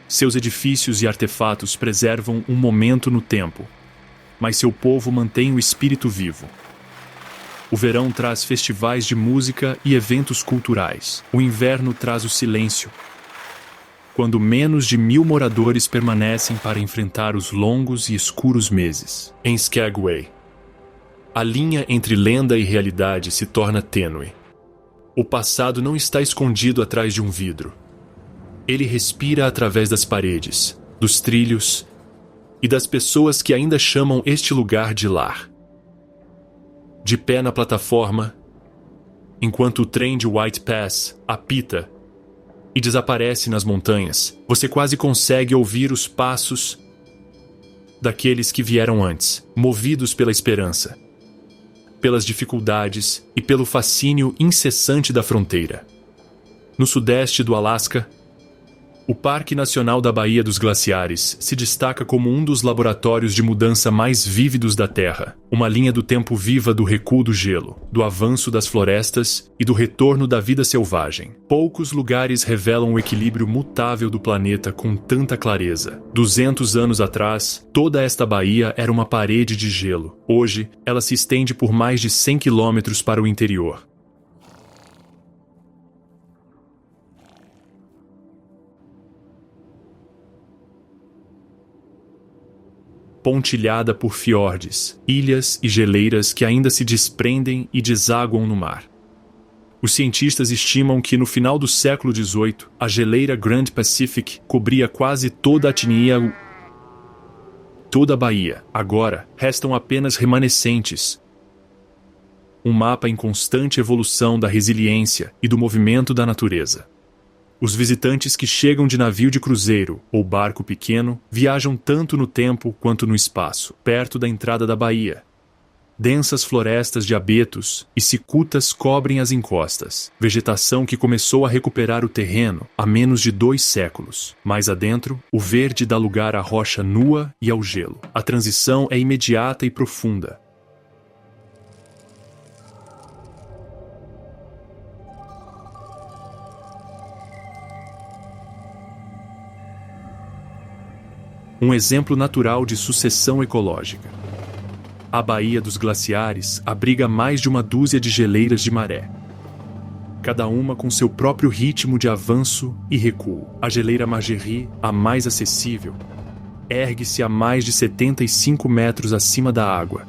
Seus edifícios e artefatos preservam um momento no tempo, mas seu povo mantém o espírito vivo. O verão traz festivais de música e eventos culturais. O inverno traz o silêncio, quando menos de 1.000 moradores permanecem para enfrentar os longos e escuros meses. Em Skagway, a linha entre lenda e realidade se torna tênue. O passado não está escondido atrás de um vidro. Ele respira através das paredes, dos trilhos e das pessoas que ainda chamam este lugar de lar. De pé na plataforma, enquanto o trem de White Pass apita e desaparece nas montanhas, você quase consegue ouvir os passos daqueles que vieram antes, movidos pela esperança, pelas dificuldades e pelo fascínio incessante da fronteira. No sudeste do Alasca, o Parque Nacional da Baía dos Glaciares se destaca como um dos laboratórios de mudança mais vívidos da Terra, uma linha do tempo viva do recuo do gelo, do avanço das florestas e do retorno da vida selvagem. Poucos lugares revelam o equilíbrio mutável do planeta com tanta clareza. 200 anos atrás, toda esta baía era uma parede de gelo. Hoje, ela se estende por mais de 100 quilômetros para o interior. Pontilhada por fiordes, ilhas e geleiras que ainda se desprendem e desaguam no mar. Os cientistas estimam que no final do século XVIII, a geleira Grand Pacific cobria quase toda a baía. Agora, restam apenas remanescentes. Um mapa em constante evolução da resiliência e do movimento da natureza. Os visitantes que chegam de navio de cruzeiro ou barco pequeno viajam tanto no tempo quanto no espaço. Perto da entrada da baía, Densas florestas de abetos e cicutas cobrem as encostas, vegetação que começou a recuperar o terreno há menos de 2 séculos. Mais adentro, o verde dá lugar à rocha nua e ao gelo. A transição é imediata e profunda. Um exemplo natural de sucessão ecológica. A Baía dos Glaciares abriga mais de uma dúzia de geleiras de maré, cada uma com seu próprio ritmo de avanço e recuo. A geleira Margerie, a mais acessível, ergue-se a mais de 75 metros acima da água.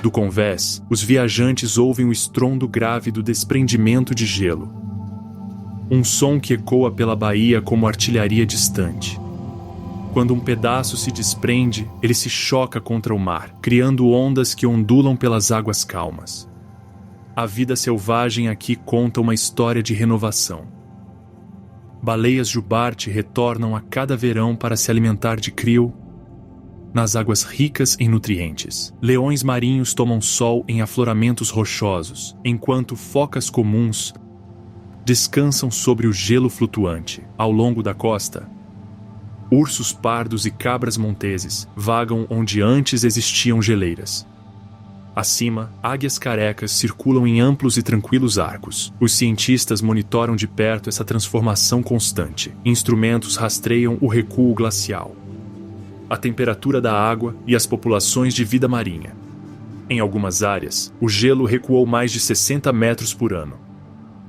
Do convés, os viajantes ouvem o estrondo grave do desprendimento de gelo, um som que ecoa pela baía como artilharia distante. Quando um pedaço se desprende, ele se choca contra o mar, criando ondas que ondulam pelas águas calmas. A vida selvagem aqui conta uma história de renovação. Baleias jubarte retornam a cada verão para se alimentar de krill nas águas ricas em nutrientes. Leões marinhos tomam sol em afloramentos rochosos, enquanto focas comuns descansam sobre o gelo flutuante. Ao longo da costa, ursos pardos e cabras monteses vagam onde antes existiam geleiras. Acima, águias carecas circulam em amplos e tranquilos arcos. Os cientistas monitoram de perto essa transformação constante. Instrumentos rastreiam o recuo glacial, a temperatura da água e as populações de vida marinha. Em algumas áreas, o gelo recuou mais de 60 metros por ano,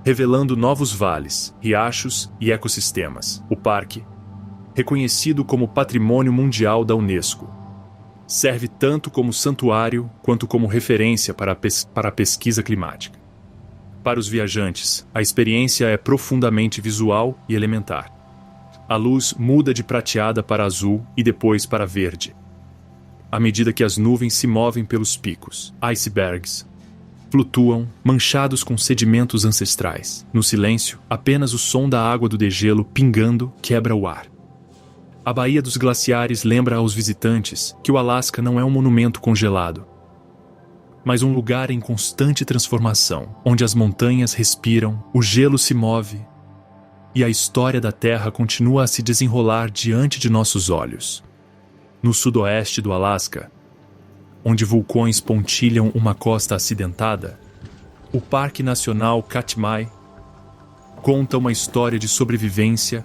revelando novos vales, riachos e ecossistemas. O parque, reconhecido como Patrimônio Mundial da Unesco, serve tanto como santuário quanto como referência para a pesquisa climática. Para os viajantes, a experiência é profundamente visual e elementar. A luz muda de prateada para azul e depois para verde, à medida que as nuvens se movem pelos picos. Icebergs flutuam, manchados com sedimentos ancestrais. No silêncio, apenas o som da água do degelo pingando quebra o ar. A Baía dos Glaciares lembra aos visitantes que o Alasca não é um monumento congelado, mas um lugar em constante transformação, onde as montanhas respiram, o gelo se move e a história da Terra continua a se desenrolar diante de nossos olhos. No sudoeste do Alasca, onde vulcões pontilham uma costa acidentada, o Parque Nacional Katmai conta uma história de sobrevivência,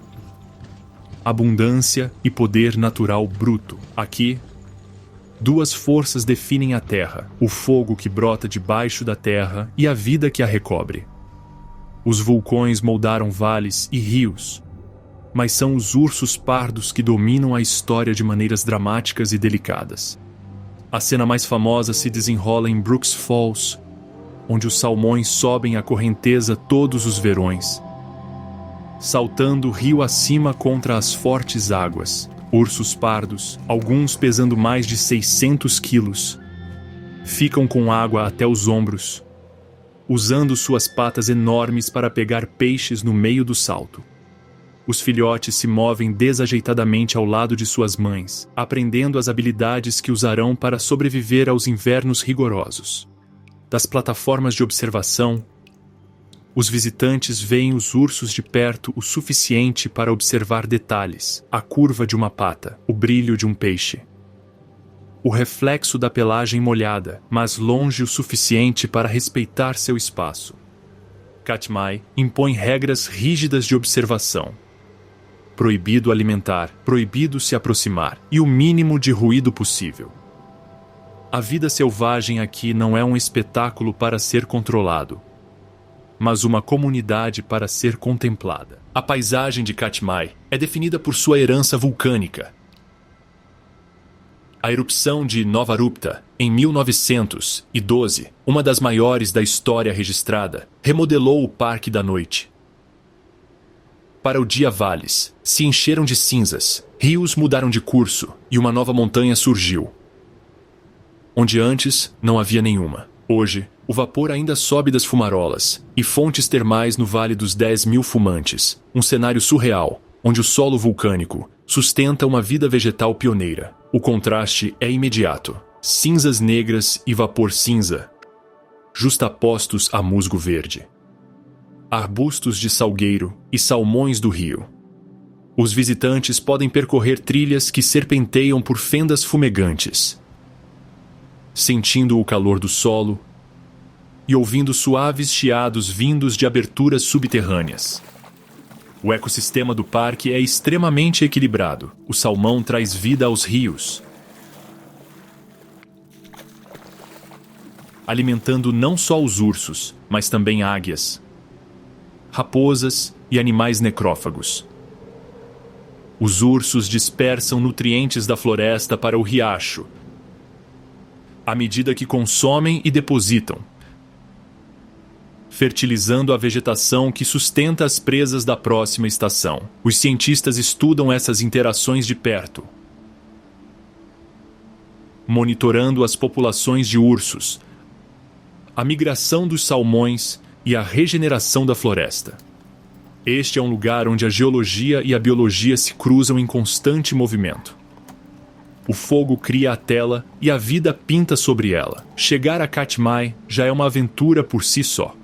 abundância e poder natural bruto. Aqui, duas forças definem a Terra: o fogo que brota debaixo da terra e a vida que a recobre. Os vulcões moldaram vales e rios, mas são os ursos pardos que dominam a história de maneiras dramáticas e delicadas. A cena mais famosa se desenrola em Brooks Falls, onde os salmões sobem a correnteza todos os verões, saltando rio acima contra as fortes águas. Ursos pardos, alguns pesando mais de 600 quilos, ficam com água até os ombros, usando suas patas enormes para pegar peixes no meio do salto. Os filhotes se movem desajeitadamente ao lado de suas mães, aprendendo as habilidades que usarão para sobreviver aos invernos rigorosos. Das plataformas de observação, os visitantes veem os ursos de perto o suficiente para observar detalhes: a curva de uma pata, o brilho de um peixe, o reflexo da pelagem molhada, mas longe o suficiente para respeitar seu espaço. Katmai impõe regras rígidas de observação. Proibido alimentar, proibido se aproximar, e o mínimo de ruído possível. A vida selvagem aqui não é um espetáculo para ser controlado, mas uma comunidade para ser contemplada. A paisagem de Katmai é definida por sua herança vulcânica. A erupção de Nova Rupta, em 1912, uma das maiores da história registrada, remodelou o Parque da Noite. Para o dia, vales se encheram de cinzas, rios mudaram de curso e uma nova montanha surgiu, onde antes não havia nenhuma. Hoje, o vapor ainda sobe das fumarolas e fontes termais no Vale dos 10.000 Fumantes, um cenário surreal, onde o solo vulcânico sustenta uma vida vegetal pioneira. O contraste é imediato. cinzas negras e vapor cinza, justapostos a musgo verde. Arbustos de salgueiro e salmões do rio. Os visitantes podem percorrer trilhas que serpenteiam por fendas fumegantes, sentindo o calor do solo e ouvindo suaves chiados vindos de aberturas subterrâneas. O ecossistema do parque é extremamente equilibrado. O salmão traz vida aos rios, alimentando não só os ursos, mas também águias, raposas e animais necrófagos. Os ursos dispersam nutrientes da floresta para o riacho, à medida que consomem e depositam, fertilizando a vegetação que sustenta as presas da próxima estação. Os cientistas estudam essas interações de perto, monitorando as populações de ursos, a migração dos salmões e a regeneração da floresta. Este é um lugar onde a geologia e a biologia se cruzam em constante movimento. O fogo cria a tela e a vida pinta sobre ela. Chegar a Katmai já é uma aventura por si só.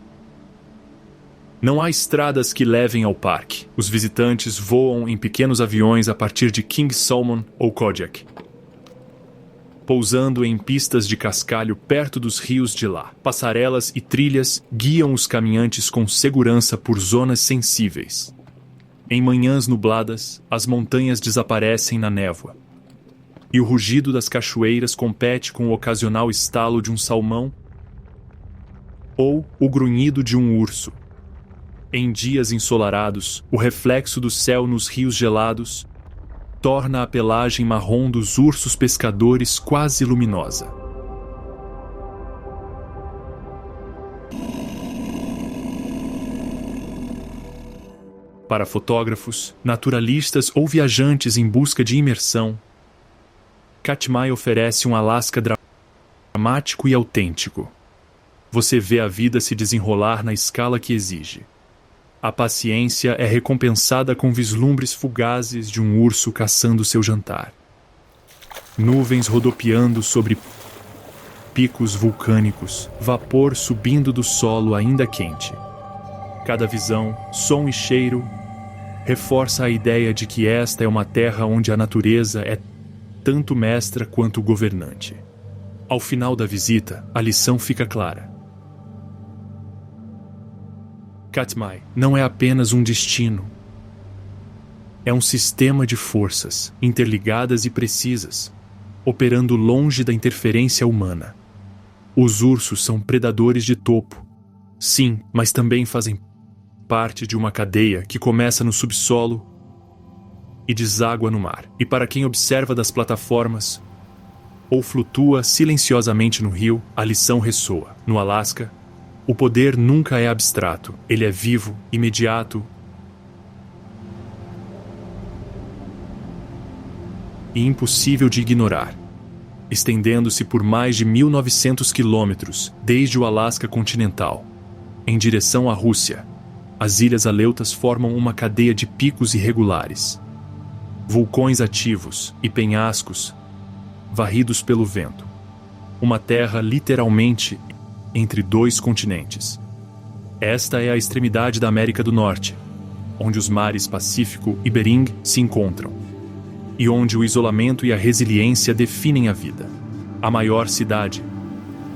Não há estradas que levem ao parque. Os visitantes voam em pequenos aviões a partir de King Salmon ou Kodiak, pousando em pistas de cascalho perto dos rios de lá. Passarelas e trilhas guiam os caminhantes com segurança por zonas sensíveis. Em manhãs nubladas, as montanhas desaparecem na névoa, e o rugido das cachoeiras compete com o ocasional estalo de um salmão ou o grunhido de um urso. Em dias ensolarados, o reflexo do céu nos rios gelados torna a pelagem marrom dos ursos pescadores quase luminosa. Para fotógrafos, naturalistas ou viajantes em busca de imersão, Katmai oferece um Alasca dramático e autêntico. Você vê a vida se desenrolar na escala que exige. A paciência é recompensada com vislumbres fugazes de um urso caçando seu jantar. Nuvens rodopiando sobre picos vulcânicos, vapor subindo do solo ainda quente. Cada visão, som e cheiro reforça a ideia de que esta é uma terra onde a natureza é tanto mestra quanto governante. Ao final da visita, a lição fica clara. Katmai não é apenas um destino. É um sistema de forças, interligadas e precisas, operando longe da interferência humana. Os ursos são predadores de topo, sim, mas também fazem parte de uma cadeia que começa no subsolo e deságua no mar. E para quem observa das plataformas ou flutua silenciosamente no rio, a lição ressoa. No Alasca, o poder nunca é abstrato, ele é vivo, imediato e impossível de ignorar, estendendo-se por mais de 1.900 quilômetros desde o Alasca continental, em direção à Rússia. As Ilhas Aleutas formam uma cadeia de picos irregulares, vulcões ativos e penhascos varridos pelo vento. Uma terra literalmente entre dois continentes. Esta é a extremidade da América do Norte, onde os mares Pacífico e Bering se encontram, e onde o isolamento e a resiliência definem a vida. A maior cidade,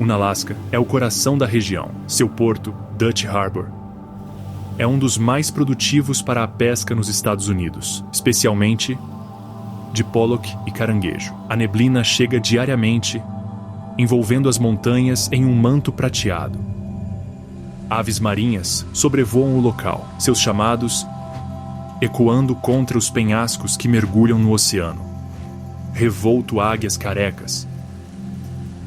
Unalaska, é o coração da região. Seu porto, Dutch Harbor, é um dos mais produtivos para a pesca nos Estados Unidos, especialmente de pollock e caranguejo. A neblina chega diariamente, envolvendo as montanhas em um manto prateado. Aves marinhas sobrevoam o local, seus chamados ecoando contra os penhascos que mergulham no oceano. Revolto águias carecas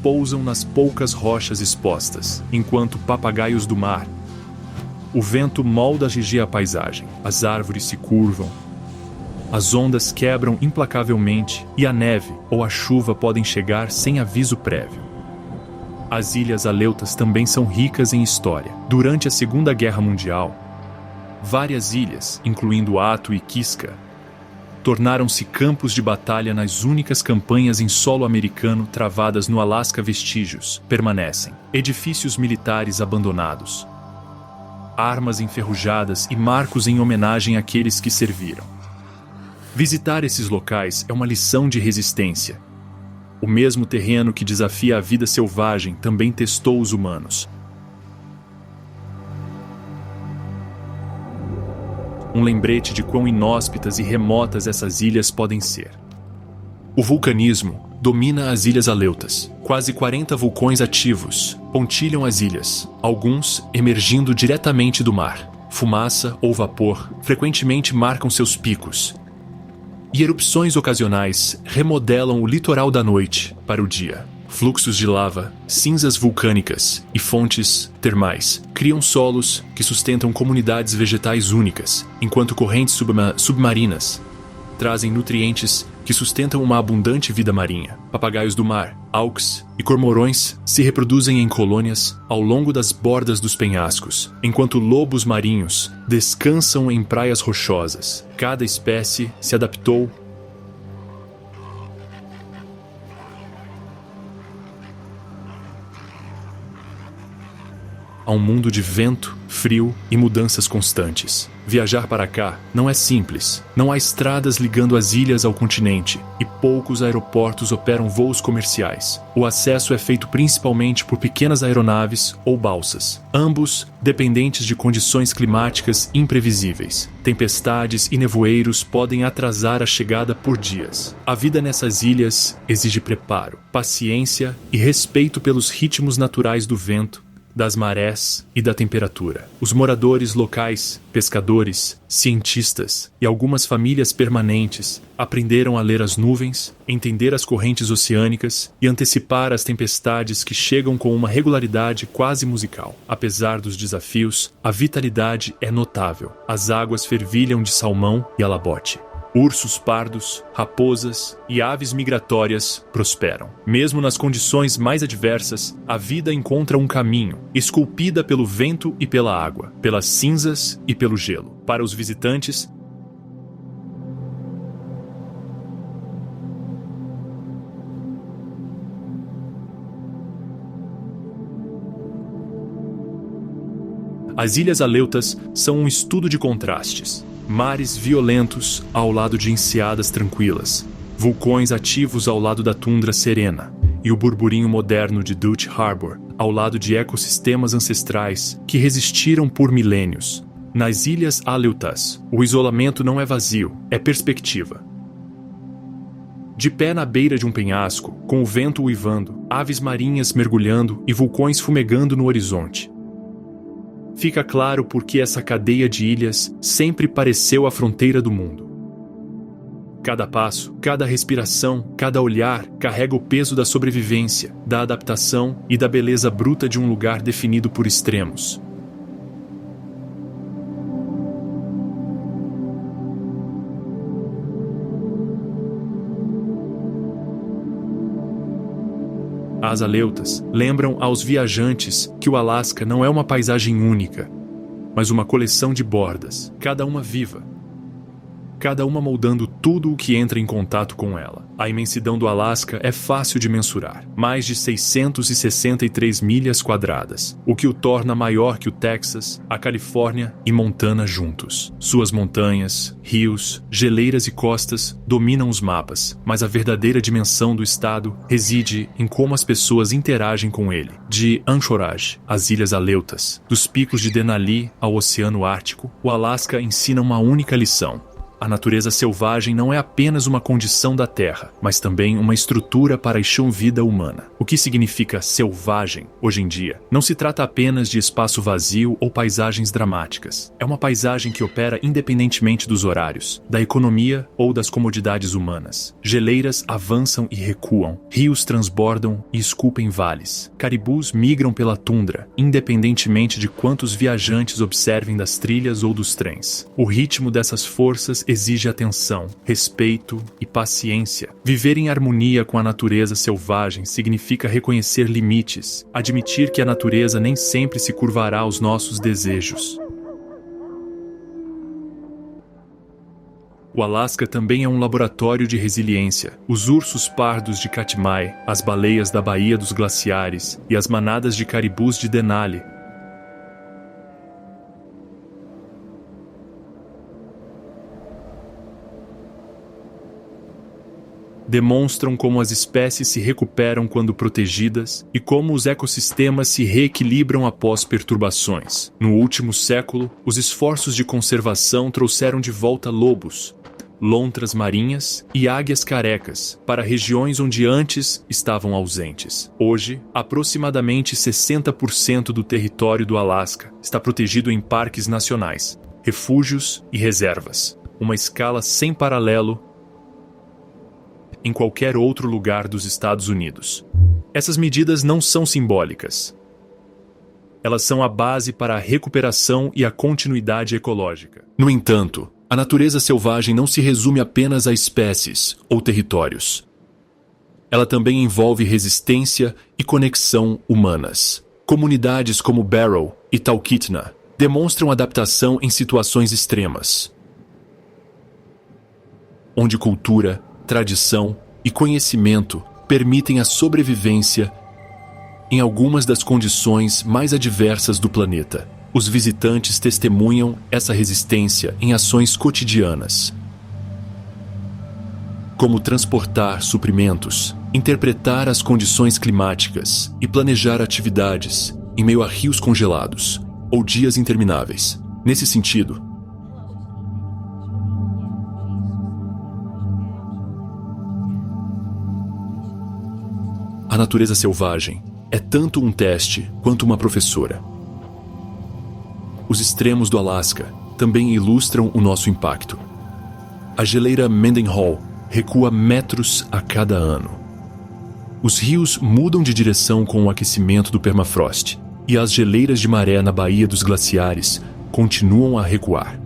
pousam nas poucas rochas expostas, enquanto papagaios do mar. O vento molda a paisagem, as árvores se curvam, as ondas quebram implacavelmente e a neve ou a chuva podem chegar sem aviso prévio. As Ilhas Aleutas também são ricas em história. Durante a Segunda Guerra Mundial, várias ilhas, incluindo Ato e Kiska, tornaram-se campos de batalha nas únicas campanhas em solo americano travadas no Alasca. Vestígios permanecem: edifícios militares abandonados, armas enferrujadas e marcos em homenagem àqueles que serviram. Visitar esses locais é uma lição de resistência. O mesmo terreno que desafia a vida selvagem também testou os humanos. Um lembrete de quão inóspitas e remotas essas ilhas podem ser. O vulcanismo domina as Ilhas Aleutas. Quase 40 vulcões ativos pontilham as ilhas, alguns emergindo diretamente do mar. Fumaça ou vapor frequentemente marcam seus picos, e erupções ocasionais remodelam o litoral da noite para o dia. Fluxos de lava, cinzas vulcânicas e fontes termais criam solos que sustentam comunidades vegetais únicas, enquanto correntes submarinas trazem nutrientes que sustentam uma abundante vida marinha. Papagaios do mar, auks e cormorões se reproduzem em colônias ao longo das bordas dos penhascos, enquanto lobos marinhos descansam em praias rochosas. Cada espécie se adaptou a um mundo de vento, frio e mudanças constantes. Viajar para cá não é simples. Não há estradas ligando as ilhas ao continente e poucos aeroportos operam voos comerciais. O acesso é feito principalmente por pequenas aeronaves ou balsas, ambos dependentes de condições climáticas imprevisíveis. Tempestades e nevoeiros podem atrasar a chegada por dias. A vida nessas ilhas exige preparo, paciência e respeito pelos ritmos naturais do vento, das marés e da temperatura. Os moradores locais, pescadores, cientistas e algumas famílias permanentes aprenderam a ler as nuvens, entender as correntes oceânicas e antecipar as tempestades que chegam com uma regularidade quase musical. Apesar dos desafios, a vitalidade é notável. As águas fervilham de salmão e alabote. Ursos pardos, raposas e aves migratórias prosperam. Mesmo nas condições mais adversas, a vida encontra um caminho, esculpida pelo vento e pela água, pelas cinzas e pelo gelo. Para os visitantes, as Ilhas Aleutas são um estudo de contrastes. Mares violentos ao lado de enseadas tranquilas, vulcões ativos ao lado da tundra serena, e o burburinho moderno de Dutch Harbor ao lado de ecossistemas ancestrais que resistiram por milênios. Nas Ilhas Aleutas, o isolamento não é vazio, é perspectiva. De pé na beira de um penhasco, com o vento uivando, aves marinhas mergulhando e vulcões fumegando no horizonte, fica claro por que essa cadeia de ilhas sempre pareceu a fronteira do mundo. Cada passo, cada respiração, cada olhar carrega o peso da sobrevivência, da adaptação e da beleza bruta de um lugar definido por extremos. As Aleutas lembram aos viajantes que o Alasca não é uma paisagem única, mas uma coleção de bordas, cada uma viva, cada uma moldando tudo o que entra em contato com ela. A imensidão do Alasca é fácil de mensurar, mais de 663 milhas quadradas, o que o torna maior que o Texas, a Califórnia e Montana juntos. Suas montanhas, rios, geleiras e costas dominam os mapas, mas a verdadeira dimensão do estado reside em como as pessoas interagem com ele. De Anchorage às Ilhas Aleutas, dos picos de Denali ao Oceano Ártico, o Alasca ensina uma única lição: a natureza selvagem não é apenas uma condição da Terra, mas também uma estrutura para a chão-vida humana. O que significa selvagem, hoje em dia, não se trata apenas de espaço vazio ou paisagens dramáticas. É uma paisagem que opera independentemente dos horários, da economia ou das comodidades humanas. Geleiras avançam e recuam, rios transbordam e esculpem vales. Caribus migram pela tundra, independentemente de quantos viajantes observem das trilhas ou dos trens. O ritmo dessas forças exige atenção, respeito e paciência. Viver em harmonia com a natureza selvagem significa reconhecer limites, admitir que a natureza nem sempre se curvará aos nossos desejos. O Alasca também é um laboratório de resiliência. Os ursos pardos de Katmai, as baleias da Baía dos Glaciares e as manadas de caribus de Denali demonstram como as espécies se recuperam quando protegidas e como os ecossistemas se reequilibram após perturbações. No último século, os esforços de conservação trouxeram de volta lobos, lontras marinhas e águias carecas para regiões onde antes estavam ausentes. Hoje, aproximadamente 60% do território do Alasca está protegido em parques nacionais, refúgios e reservas, uma escala sem paralelo em qualquer outro lugar dos Estados Unidos. Essas medidas não são simbólicas. Elas são a base para a recuperação e a continuidade ecológica. No entanto, a natureza selvagem não se resume apenas a espécies ou territórios. Ela também envolve resistência e conexão humanas. Comunidades como Barrow e Talkeetna demonstram adaptação em situações extremas, onde cultura, tradição e conhecimento permitem a sobrevivência em algumas das condições mais adversas do planeta. Os visitantes testemunham essa resistência em ações cotidianas, como transportar suprimentos, interpretar as condições climáticas e planejar atividades em meio a rios congelados ou dias intermináveis. Nesse sentido, a natureza selvagem é tanto um teste quanto uma professora. Os extremos do Alasca também ilustram o nosso impacto. A geleira Mendenhall recua metros a cada ano. Os rios mudam de direção com o aquecimento do permafrost, e as geleiras de maré na Baía dos Glaciares continuam a recuar.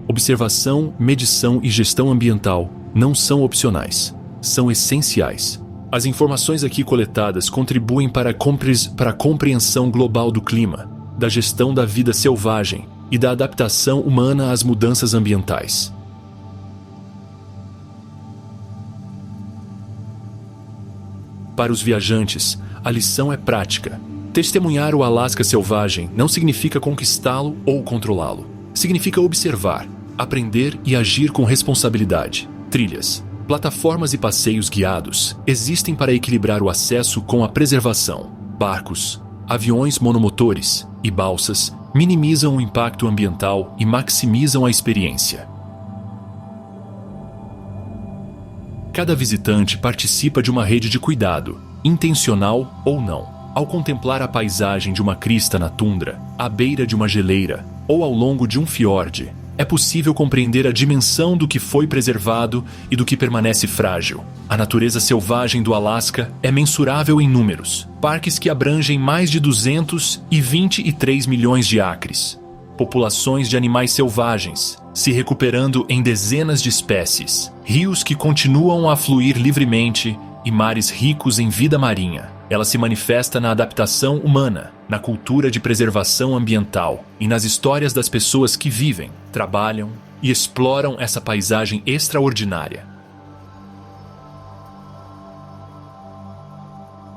Observação, medição e gestão ambiental não são opcionais, são essenciais. As informações aqui coletadas contribuem para a compreensão global do clima, da gestão da vida selvagem e da adaptação humana às mudanças ambientais. Para os viajantes, a lição é prática. Testemunhar o Alasca selvagem não significa conquistá-lo ou controlá-lo. Significa observar, aprender e agir com responsabilidade. Trilhas, plataformas e passeios guiados existem para equilibrar o acesso com a preservação. Barcos, aviões monomotores e balsas minimizam o impacto ambiental e maximizam a experiência. Cada visitante participa de uma rede de cuidado, intencional ou não. Ao contemplar a paisagem de uma crista na tundra, à beira de uma geleira ou ao longo de um fiorde, é possível compreender a dimensão do que foi preservado e do que permanece frágil. A natureza selvagem do Alasca é mensurável em números. Parques que abrangem mais de 223 milhões de acres. Populações de animais selvagens, se recuperando em dezenas de espécies. Rios que continuam a fluir livremente e mares ricos em vida marinha. Ela se manifesta na adaptação humana, na cultura de preservação ambiental e nas histórias das pessoas que vivem, trabalham e exploram essa paisagem extraordinária.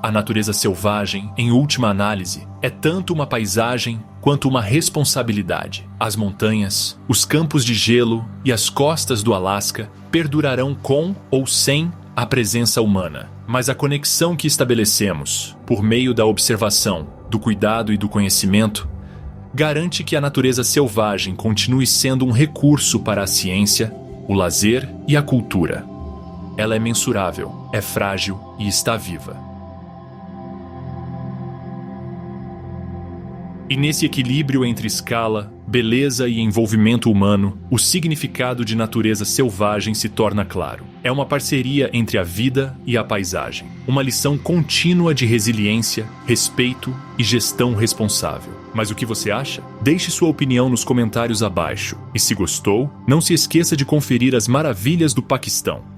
A natureza selvagem, em última análise, é tanto uma paisagem quanto uma responsabilidade. As montanhas, os campos de gelo e as costas do Alasca perdurarão com ou sem a presença humana, mas a conexão que estabelecemos, por meio da observação, do cuidado e do conhecimento, garante que a natureza selvagem continue sendo um recurso para a ciência, o lazer e a cultura. Ela é mensurável, é frágil e está viva. E nesse equilíbrio entre escala, beleza e envolvimento humano, o significado de natureza selvagem se torna claro. É uma parceria entre a vida e a paisagem. Uma lição contínua de resiliência, respeito e gestão responsável. Mas o que você acha? Deixe sua opinião nos comentários abaixo. E se gostou, não se esqueça de conferir as maravilhas do Paquistão.